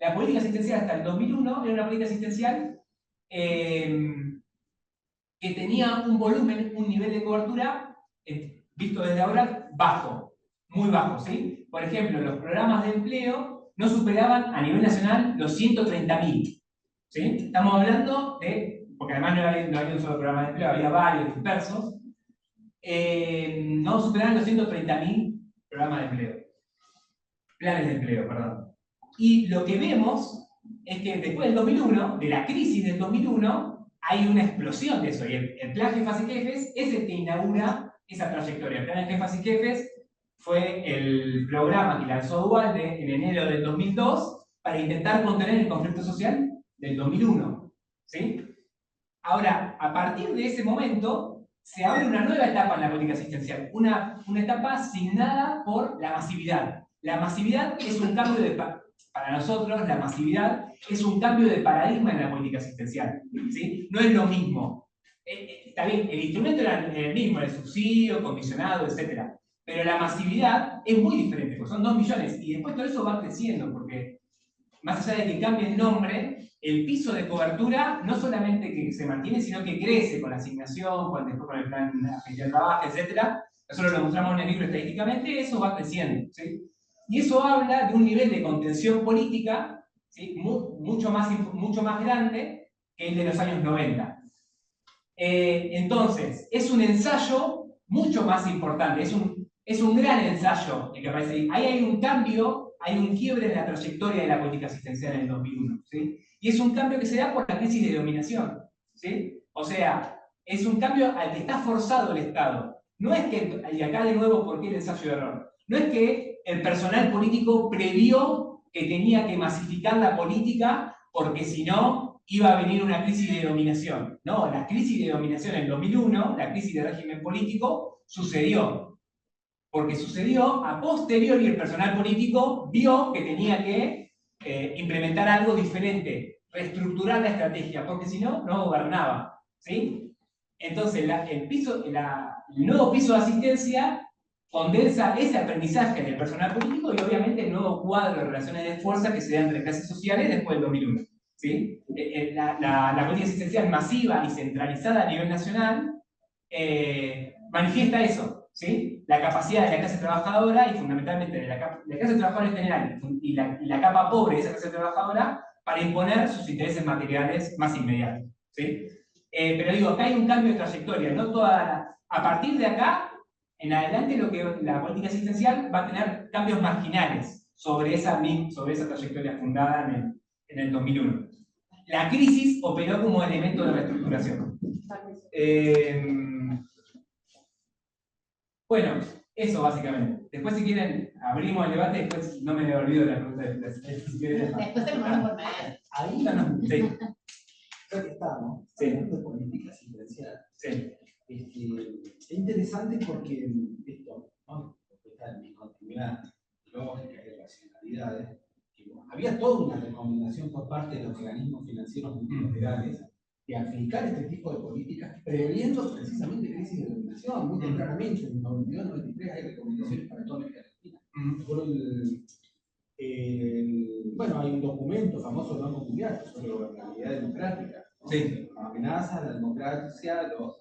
La política asistencial hasta el 2001 era una política asistencial que tenía un volumen, un nivel de cobertura, visto desde ahora, bajo, muy bajo, ¿sí? Por ejemplo, los programas de empleo no superaban a nivel nacional los 130.000, ¿sí? Estamos hablando de, porque además no había un solo programa de empleo, había varios dispersos, no superaban los 130.000 programas de empleo, planes de empleo, perdón. Y lo que vemos es que después del 2001, de la crisis del 2001, hay una explosión de eso. Y el Plan Jefas y Jefes es el que inaugura esa trayectoria. El Plan de Jefas y Jefes fue el programa que lanzó Dualde en enero del 2002 para intentar contener el conflicto social del 2001. ¿Sí? Ahora, a partir de ese momento, se abre una nueva etapa en la política asistencial, una etapa asignada por la masividad. La masividad es un cambio de... Para nosotros, la masividad es un cambio de paradigma en la política asistencial, ¿sí? No es lo mismo. Está bien, el instrumento era el mismo, el subsidio, condicionado, etc. Pero la masividad es muy diferente, porque son 2 millones, y después todo eso va creciendo, porque más allá de que cambie el nombre, el piso de cobertura no solamente que se mantiene, sino que crece con la asignación, después con el plan de trabajo, etc. Nosotros lo mostramos en el libro estadísticamente, eso va creciendo, ¿sí? Y eso habla de un nivel de contención política, ¿sí? mucho más grande que el de los años 90. Entonces, es un ensayo mucho más importante, es un gran ensayo el que aparece ahí. Ahí hay un cambio, hay un quiebre en la trayectoria de la política asistencial en el 2001, ¿sí? Y es un cambio que se da por la crisis de dominación, ¿sí? O sea, es un cambio al que está forzado el Estado. No es que, y acá de nuevo, ¿por qué el ensayo de error? No es que el personal político previó que tenía que masificar la política porque si no iba a venir una crisis de dominación. No, la crisis de dominación en el 2001, la crisis de régimen político, sucedió. Porque sucedió a posteriori, el personal político vio que tenía que implementar algo diferente, reestructurar la estrategia, porque si no, no gobernaba, ¿sí? Entonces, el nuevo piso de asistencia condensa ese aprendizaje del personal político y obviamente el nuevo cuadro de relaciones de fuerza que se da entre clases sociales después del 2001, ¿sí? La política asistencial masiva y centralizada a nivel nacional manifiesta eso, ¿sí? La capacidad de la clase trabajadora y fundamentalmente de la clase trabajadora en general y la capa pobre de esa clase trabajadora para imponer sus intereses materiales más inmediatos, ¿sí? Pero digo, acá hay un cambio de trayectoria, no a partir de acá en adelante la política asistencial va a tener cambios marginales sobre esa trayectoria fundada en el 2001. La crisis operó como elemento de reestructuración. Bueno, eso básicamente. Después si quieren abrimos el debate, después no me olvido de la pregunta de Después te lo mando por mail. Ahí sí. creo que estamos, Sí. hablando de política asistencial. Sí. Es interesante porque esto, ¿no? Está en discontinuidad lógica y racionalidades. Había toda una recomendación por parte de los organismos financieros multilaterales de aplicar este tipo de políticas previendo precisamente crisis de dominación. Muy tempranamente, en 92-93 hay recomendaciones para toda América Latina. Bueno, hay un documento famoso del Banco Mundial sobre gobernabilidad democrática, ¿no? Sí. Amenazas a la democracia, los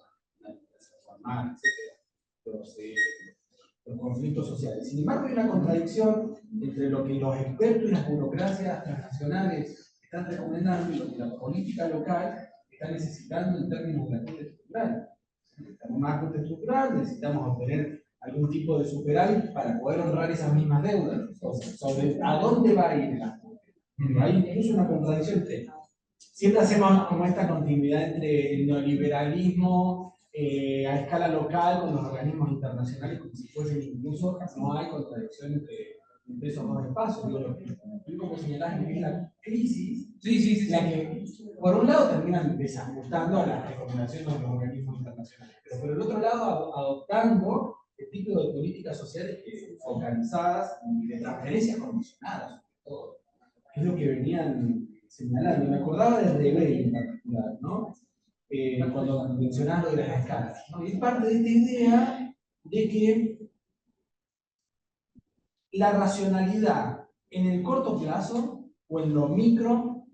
conflictos sociales. Sin embargo, hay una contradicción entre lo que los expertos y las burocracias transnacionales están recomendando y lo que la política local está necesitando en términos de ajuste estructural. Necesitamos más ajuste estructural, necesitamos obtener algún tipo de superávit para poder honrar esas mismas deudas. Entonces, sobre a dónde va a ir el ajuste. Hay incluso una contradicción entre. Siempre hacemos como esta continuidad entre el neoliberalismo a escala local con los organismos internacionales, como si fuesen incluso, no hay contradicción entre esos dos espacios. Digo, lo que explico como señalás es la crisis, la que por un lado terminan desajustando a las recomendaciones de los organismos internacionales, pero por el otro lado adoptando el tipo de políticas sociales focalizadas y de transferencias condicionadas, sobre todo, que es lo que venían señalando. Me acordaba de Rebey en particular, ¿no? Cuando mencionaba lo de las escalas, ¿no? Y es parte de esta idea de que la racionalidad en el corto plazo o en lo micro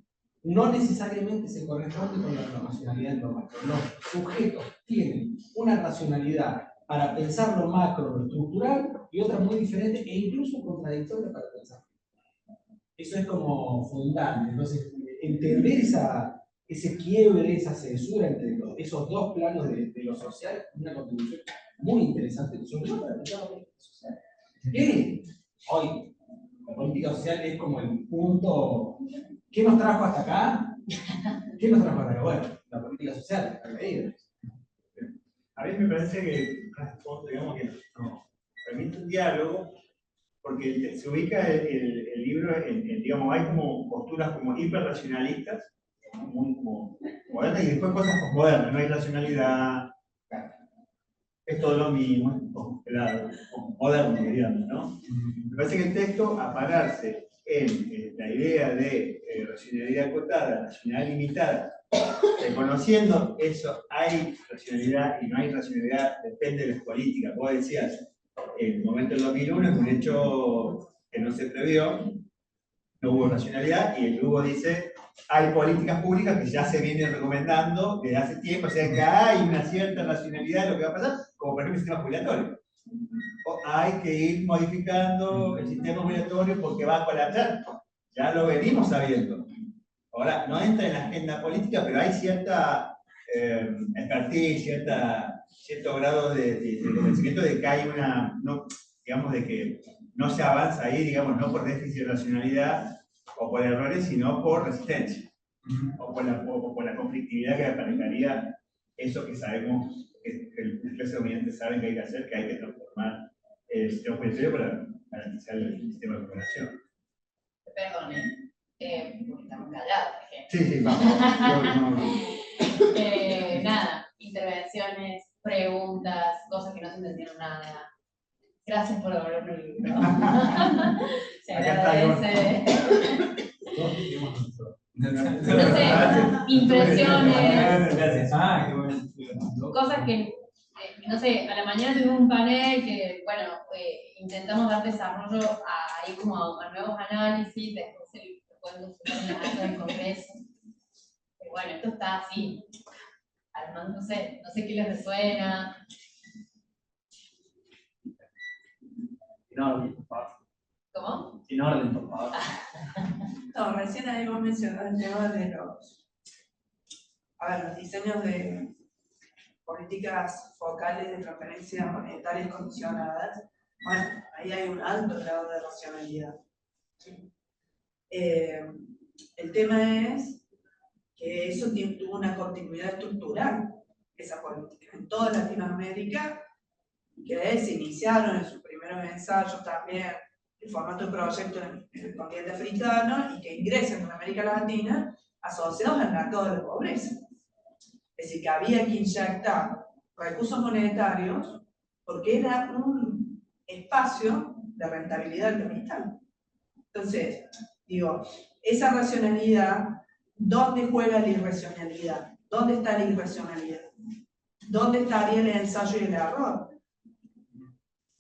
no necesariamente se corresponde con la racionalidad en lo macro. Los sujetos tienen una racionalidad para pensar lo macro, lo estructural, y otra muy diferente e incluso contradictoria para pensar. Eso es como fundante. Entonces, entender ese quiebre, esa censura entre esos dos planos de lo social es una contribución muy interesante, sobre todo para pensar la política social. ¿Qué? Hoy, la política social es como el punto. ¿Qué nos trajo hasta acá? ¿Qué nos trajo hasta acá? Bueno, la política social, la medida. A mí me parece que, digamos que no, permite un diálogo, porque se ubica el libro, digamos, hay como posturas como hiperracionalistas, muy como moderna, y después cosas modernas, no hay racionalidad, es todo lo mismo, moderno, digamos, ¿no? Me parece que el texto, a pararse en la idea de racionalidad acotada, racionalidad limitada, reconociendo eso, hay racionalidad y no hay racionalidad, depende de las políticas. Vos decías, el momento del 2001 es un hecho que no se previó, no hubo racionalidad, y el Lugo dice, hay políticas públicas que ya se vienen recomendando desde hace tiempo, o sea que hay una cierta racionalidad de lo que va a pasar, como por ejemplo el sistema jubilatorio. O hay que ir modificando el sistema jubilatorio porque va a colapsar. Ya lo venimos sabiendo. Ahora, no entra en la agenda política, pero hay cierta expertise, cierto grado de convencimiento de que hay una, no, digamos, de que no se avanza ahí, digamos, no por déficit de racionalidad o por errores, sino por resistencia, o por la conflictividad que aparentaría eso que sabemos, que las clases dominantes saben que hay que hacer, que hay que transformar el sistema judicial para garantizar el sistema de cooperación. Perdone, porque estamos callados, por ejemplo. Sí, vamos. Nada, intervenciones, preguntas, cosas que no se entendieron nada. Gracias por devolverme el libro. Se agradece. No sé, impresiones, cosas que, no sé, a la mañana tuvimos un panel que, bueno, intentamos dar desarrollo ahí como a nuevos análisis, después se pueden consultar en la acta del Congreso. Pero bueno, esto está así. Además, no sé qué les resuena. Sin orden, por favor. ¿Cómo? Sin orden, por favor. No, recién habíamos mencionado el tema de los diseños de políticas focales de transferencias monetarias condicionadas. Bueno, ahí hay un alto grado de racionalidad. ¿Sí? El tema es que eso tuvo una continuidad estructural, esa política, en toda Latinoamérica, que se iniciaron en sus primeros ensayos también el formato de proyecto en el continente africano y que ingresan en América Latina asociados al mercado de la pobreza. Es decir, que había que inyectar recursos monetarios porque era un espacio de rentabilidad del capital. Entonces, digo, esa racionalidad, ¿dónde juega la irracionalidad? ¿Dónde está la irracionalidad? ¿Dónde estaría el ensayo y el error?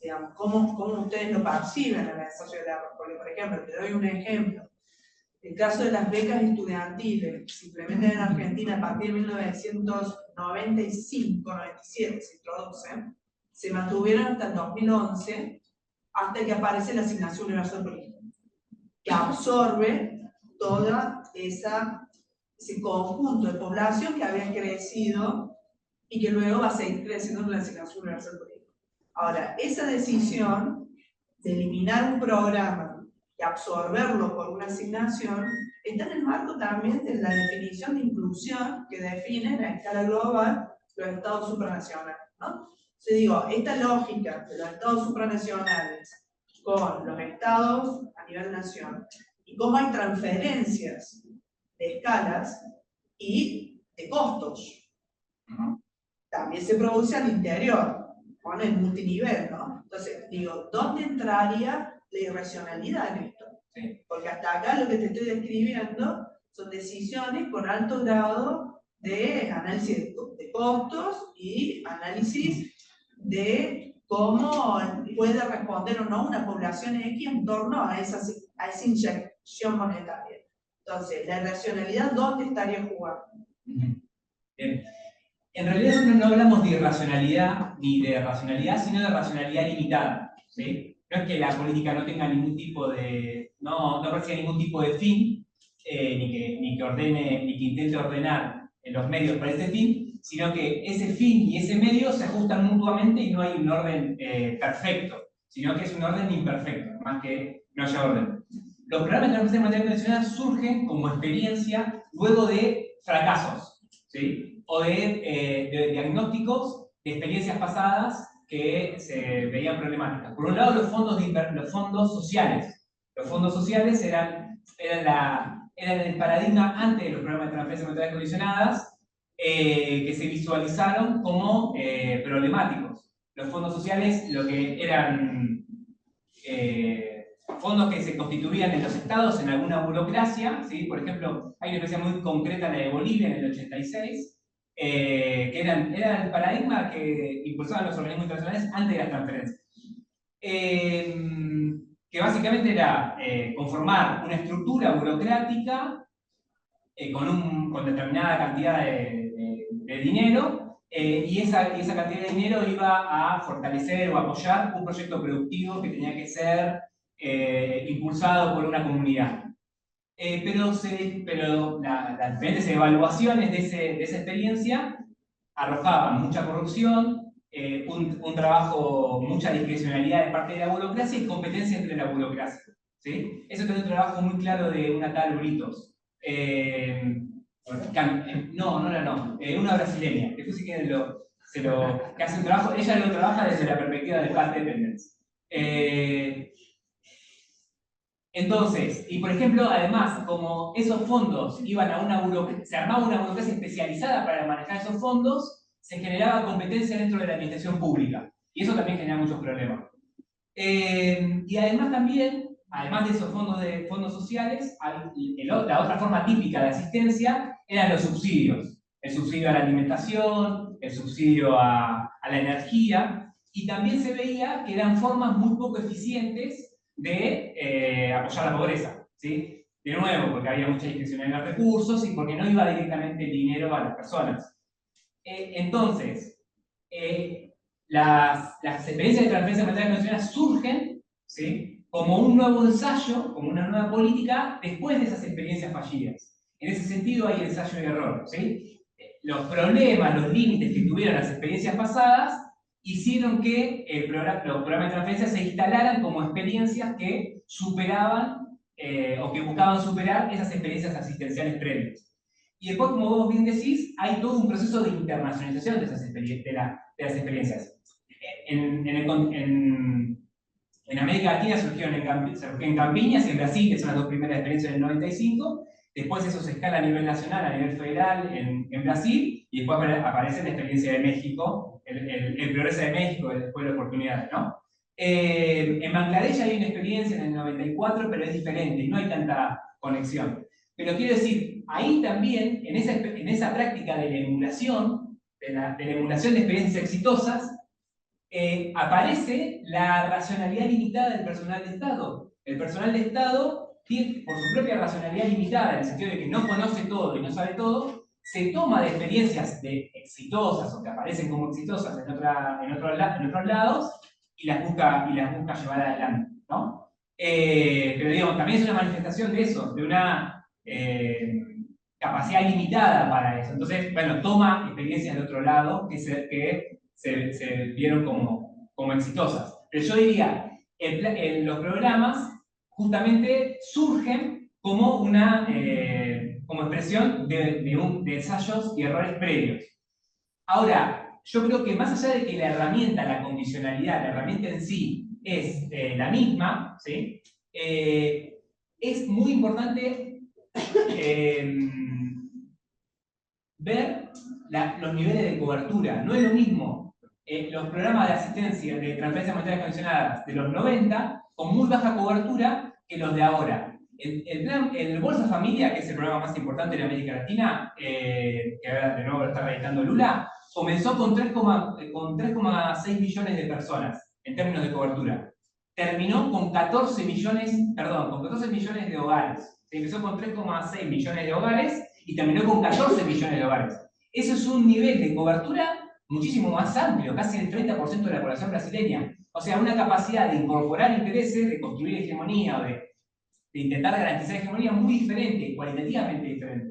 Digamos, ¿cómo ustedes lo perciben el ensayo y el error? Porque, por ejemplo, te doy un ejemplo. El caso de las becas estudiantiles, simplemente en Argentina a partir de 1995-97 se introducen, se mantuvieron hasta el 2011, hasta que aparece la Asignación Universal por Hijo, que absorbe toda ese conjunto de población que había crecido y que luego va a seguir creciendo en la Asignación Universal por Hijo. Ahora, esa decisión de eliminar un programa y absorberlo por una asignación está en el marco también de la definición de inclusión que definen a escala global los estados supranacionales, ¿no? Entonces digo, esta lógica de los estados supranacionales con los estados a nivel nación y cómo hay transferencias de escalas y de costos, también se produce al interior, con el multinivel, ¿no? Entonces, digo, ¿dónde entraría la irracionalidad en esto? Sí. Porque hasta acá lo que te estoy describiendo son decisiones con alto grado de análisis de costos y análisis de cómo puede responder o no una población X en torno a esa inyección monetaria. Entonces, la irracionalidad, ¿dónde estaría jugando? Bien. En realidad nosotros no hablamos de irracionalidad ni de racionalidad, sino de racionalidad limitada, ¿sí? No es que la política no tenga ningún tipo de, no persiga ningún tipo de fin, ni que ordene, ni que intente ordenar en los medios para ese fin, sino que ese fin y ese medio se ajustan mutuamente y no hay un orden perfecto, sino que es un orden imperfecto, más que no haya orden. Los programas de transferencia de materia condicionada surgen como experiencia luego de fracasos, ¿sí? O de diagnósticos de experiencias pasadas que se veían problemáticas. Por un lado, los fondos sociales. Los fondos sociales eran eran el paradigma antes de los programas de transferencia monetarias condicionadas, que se visualizaron como problemáticos. Los fondos sociales, lo que eran fondos que se constituían en los estados en alguna burocracia, ¿sí? Por ejemplo, hay una experiencia muy concreta, la de Bolivia en el 86, que era el paradigma que impulsaban los organismos internacionales antes de las transferencias. Que básicamente era conformar una estructura burocrática con determinada cantidad de dinero, y esa cantidad de dinero iba a fortalecer o apoyar un proyecto productivo que tenía que ser impulsado por una comunidad. Pero las diferentes evaluaciones de esa experiencia arrojaban mucha corrupción, un trabajo, mucha discrecionalidad de parte de la burocracia y competencia entre la burocracia, ¿sí? Eso es un trabajo muy claro de una tal Britos. Una brasileña, que si quieren que hace un trabajo, ella lo trabaja desde la perspectiva de path dependence. Entonces, y por ejemplo, además, como esos fondos iban a una burocracia, se armaba una burocracia especializada para manejar esos fondos, se generaba competencia dentro de la administración pública. Y eso también genera muchos problemas. Y además también, además de esos fondos sociales, la otra forma típica de asistencia eran los subsidios. El subsidio a la alimentación, el subsidio a la energía, y también se veía que eran formas muy poco eficientes de apoyar la pobreza, ¿sí? De nuevo, porque había mucha discrecionalidad en los recursos y porque no iba directamente el dinero a las personas. Entonces, las experiencias de transferencia monetaria condicionada surgen, ¿sí? Como un nuevo ensayo, como una nueva política, después de esas experiencias fallidas. En ese sentido hay ensayo y error, ¿sí? Los problemas, los límites que tuvieron las experiencias pasadas hicieron que los programas de transferencia se instalaran como experiencias que superaban o que buscaban superar esas experiencias asistenciales previas. Y después, como vos bien decís, hay todo un proceso de internacionalización de las experiencias. En América Latina surgieron en Campiñas y en Brasil, que son las dos primeras experiencias del 95. Después eso se escala a nivel nacional, a nivel federal en Brasil, y después aparece la experiencia de México, el progreso de México, el después de oportunidades, ¿no? En Bangladesh hay una experiencia en el 94, pero es diferente, no hay tanta conexión. Pero quiero decir, ahí también, en esa práctica de la emulación, de la emulación de experiencias exitosas, aparece la racionalidad limitada del personal de Estado. El personal de Estado, por su propia racionalidad limitada, en el sentido de que no conoce todo y no sabe todo, se toma de experiencias exitosas o que aparecen como exitosas en otros lados y las busca llevar adelante, ¿no? Pero digamos, también es una manifestación de eso, de una capacidad limitada para eso. Entonces, bueno, toma experiencias de otro lado que se vieron como exitosas. Pero yo diría, los programas justamente surgen como como expresión de ensayos y errores previos. Ahora, yo creo que más allá de que la herramienta, la condicionalidad, la herramienta en sí es la misma, ¿sí? Es muy importante ver los niveles de cobertura. No es lo mismo los programas de asistencia de transferencias monetarias condicionadas de los 90 con muy baja cobertura que los de ahora. El Bolsa Familia, que es el programa más importante de América Latina, que ahora de nuevo lo está reeditando Lula, comenzó con 3,6 millones de personas en términos de cobertura. Terminó con 14 millones de hogares. Se empezó con 3,6 millones de hogares y terminó con 14 millones de hogares. Eso es un nivel de cobertura muchísimo más amplio, casi el 30% de la población brasileña. O sea, una capacidad de incorporar intereses, de construir hegemonía, de intentar garantizar hegemonía muy diferente, cualitativamente diferente.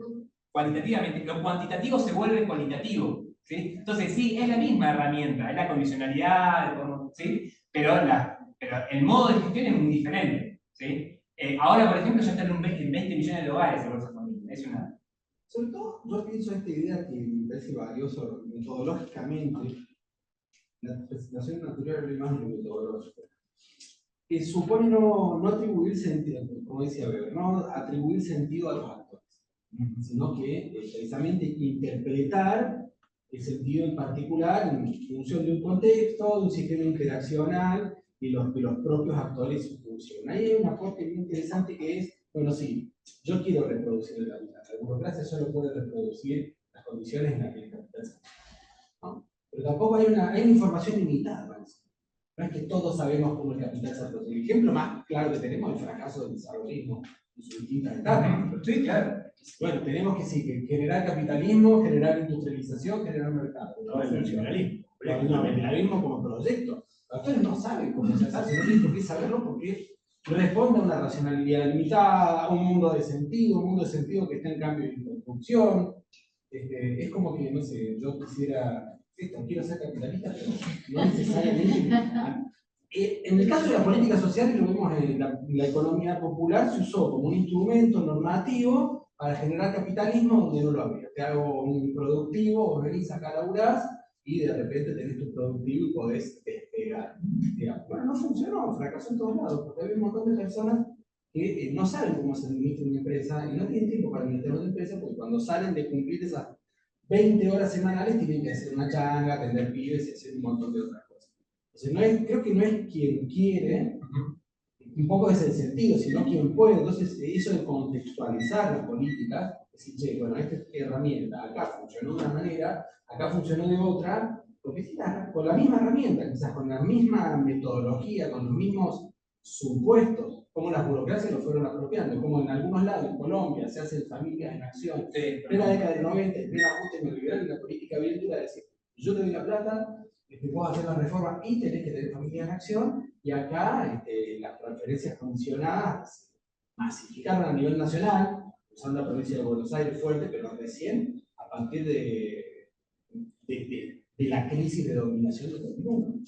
Lo cuantitativo se vuelve cualitativo, ¿sí? Entonces, sí, es la misma herramienta, es la condicionalidad, ¿sí? Pero el modo de gestión es muy diferente, ¿sí? Ahora, por ejemplo, ya están en 20 millones de hogares en Bolsa Familia. Es una... Sobre todo, yo pienso esta idea que me parece valioso metodológicamente. La presentación natural es más metodológica. que supone no atribuir sentido, como decía Weber, no atribuir sentido a los actores, sino que precisamente interpretar el sentido en particular en función de un contexto, de un sistema interaccional y los propios actores y su función. Ahí hay una parte muy interesante que es, bueno, sí, yo quiero reproducir el capital, la burocracia solo puede reproducir las condiciones en las que el capital se encuentra, ¿no? Pero tampoco hay una información limitada para eso. No es que todos sabemos cómo el capital se produce. El ejemplo más claro que tenemos es el fracaso del desarrollismo en sus distintas etapas. Sí, claro. Bueno, tenemos que sí, que generar capitalismo, generar industrialización, generar mercado. No, el neoliberalismo. El neoliberalismo como proyecto. Los actores no saben cómo se hace, no tienen por qué saberlo porque responde a una racionalidad limitada, a un mundo de sentido que está en cambio y construcción. Es como que, no sé, yo quisiera, quiero ser capitalista, pero no necesariamente. En el caso de la política social, y lo vemos en la economía popular, se usó como un instrumento normativo para generar capitalismo donde no lo había. Te hago un productivo, vos venís acá a laburás, y de repente tenés tu productivo y podés despegar. Bueno, no funcionó, fracasó en todos lados, porque hay un montón de personas que no saben cómo se administra una empresa y no tienen tiempo para administrar una empresa porque cuando salen de cumplir esas 20 horas semanales tienen que hacer una changa, atender pibes y hacer un montón de otras cosas. Entonces, creo que no es quien quiere, un poco es el sentido, sino quien puede. Entonces, eso de contextualizar las políticas, decir, che, bueno, esta herramienta acá funcionó de una manera, acá funcionó de otra, porque si con la misma herramienta, quizás con la misma metodología, con los mismos supuestos, como las burocracias lo fueron apropiando, como en algunos lados, en Colombia, se hacen familias en acción, en la década del 90, en plena ajuste neoliberal y la política bien dura, decir, yo te doy la plata, puedo hacer la reforma y tenés que tener familias en acción, y acá las transferencias funcionadas masificaron a nivel nacional, usando la provincia de Buenos Aires fuerte, pero recién a partir de la crisis de dominación de todo el mundo.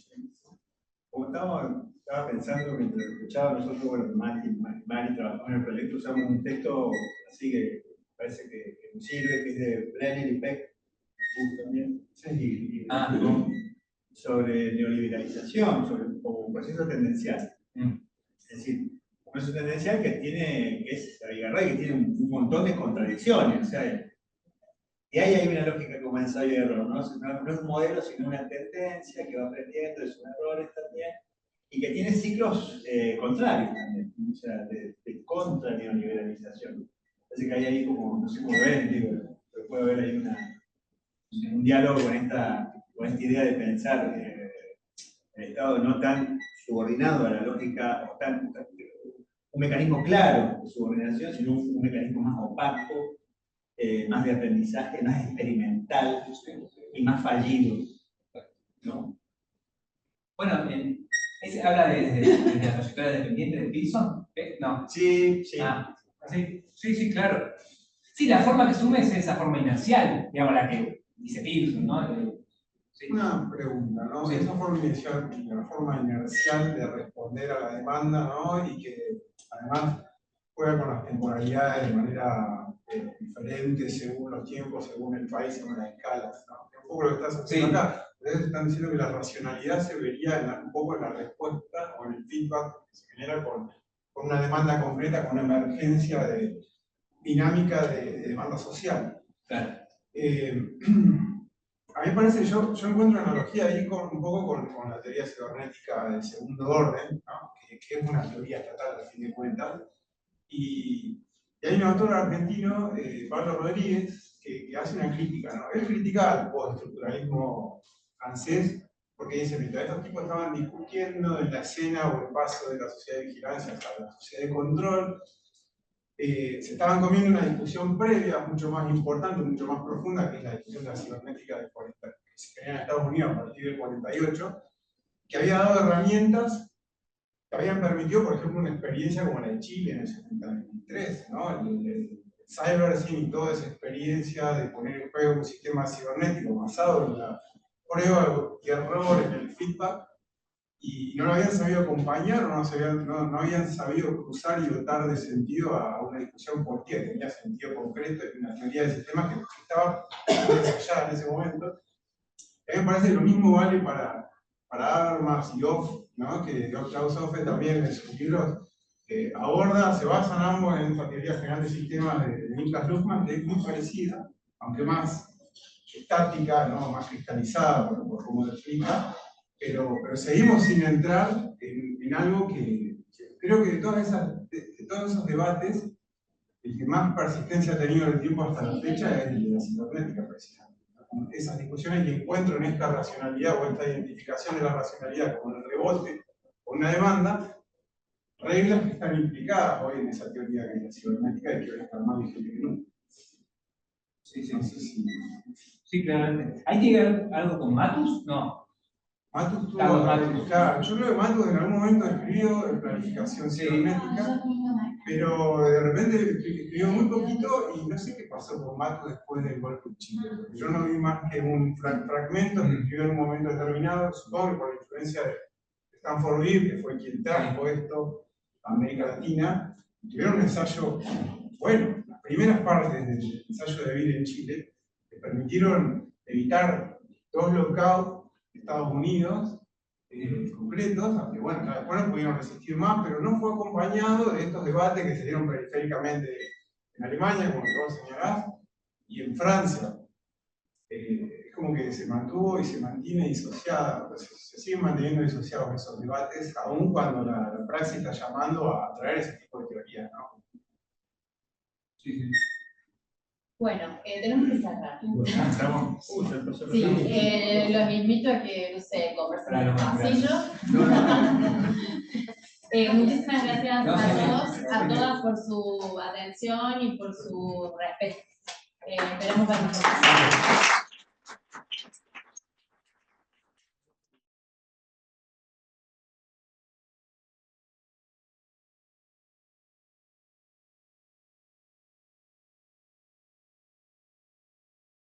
Como estaba pensando mientras escuchaba, nosotros, bueno, Mari trabajó en el proyecto, usamos un texto así que parece que nos sirve, que es de Brenner y Peck, también, sobre neoliberalización, sobre como un proceso tendencial. Es decir, un proceso tendencial que es abigarrado y que tiene un montón de contradicciones. O sea, y ahí hay una lógica como ensayo y error, ¿no? No es un modelo, sino una tendencia que va aprendiendo de sus errores también, y que tiene ciclos contrarios también, o sea, de contra-neoliberalización. Así que hay ahí como, no sé cómo ven, digo, pero puede haber ahí un diálogo con esta idea de pensar el Estado no tan subordinado a la lógica, un mecanismo claro de subordinación, sino un mecanismo más opaco, más de aprendizaje, más experimental y más fallido, ¿no? Bueno, ¿ese habla de la trayectoria dependiente de Pearson? No. Sí. Sí, claro. Sí, la forma que asume es esa forma inercial, digamos, la que dice Pearson, ¿no? Sí. Una pregunta, ¿no? Sí. Esa forma inercial de responder a la demanda, ¿no? Y que además juega con las temporalidades de manera diferente según los tiempos, según el país, según las escalas, ¿no? Un poco lo que estás haciendo acá. Ustedes están diciendo que la racionalidad se vería un poco en la respuesta o en el feedback que se genera con una demanda concreta, con una emergencia de dinámica de demanda social. Claro. A mí me parece, yo encuentro analogía ahí un poco con la teoría cibernética del segundo orden, ¿no? que es una teoría estatal, a fin de cuentas. Y hay un autor argentino, Pablo Rodríguez, que hace una crítica, ¿no? Él critica al postestructuralismo francés, porque dice, mientras estos tipos estaban discutiendo en la escena o el paso de la sociedad de vigilancia a la sociedad de control, se estaban comiendo una discusión previa, mucho más importante, mucho más profunda, que es la discusión de la cibernética que se genera en Estados Unidos a partir del 48, que había dado herramientas que habían permitido, por ejemplo, una experiencia como la de Chile en el 73, ¿no? El cybersyn y toda esa experiencia de poner en juego un sistema cibernético basado en la prueba y error, en el feedback, y no lo habían sabido acompañar, no habían sabido cruzar y dotar de sentido a una discusión política que tenía sentido concreto, y una teoría del sistema que estaba desarrollada en ese momento. A mí me parece que lo mismo vale para armas y ¿no? Que Klaus Hofe también en sus libros aborda, se basan ambos en esta teoría general de sistemas de Niklas Luhmann, que es muy parecida, aunque más estática, ¿no? Más cristalizada por cómo lo explica, pero seguimos sin entrar en algo que creo que de todos esos debates, el que más persistencia ha tenido en el tiempo hasta la fecha es el de la cibernética, precisamente. Esas discusiones que encuentro en esta racionalidad o esta identificación de la racionalidad como el rebote o una demanda, reglas que están implicadas hoy en esa teoría que es la cibernética y que hoy está más vigente que nunca. Sí, claramente. ¿Hay que ver algo con Matus? No. Matus tuvo, Carlos Matus. claro, yo creo que Matus en algún momento escribió en planificación cibernética, pero de repente escribió muy poquito y no sé qué pasó con Matus después del golpe de Chile. Yo no vi más que un fragmento que escribió en un momento determinado, supongo que por la influencia de Stanford Beer, que fue quien trajo esto a América Latina. Tuvieron un ensayo, bueno, las primeras partes del ensayo de Beer en Chile le permitieron evitar 2 lockouts de Estados Unidos completos, aunque bueno, después no pudieron resistir más, pero no fue acompañado de estos debates que se dieron periféricamente en Alemania, como vos señalás, y en Francia. Es como que se mantuvo y se mantiene disociada, se siguen manteniendo disociados esos debates, aun cuando la praxis está llamando a traer ese tipo de teorías, ¿no? Sí, sí. Bueno, tenemos que cerrar. Estamos. Sí, los invito a que, no sé, conversen en el pasillo. Muchísimas gracias a todos, a todas por su atención y por su respeto. Esperamos vernos pronto.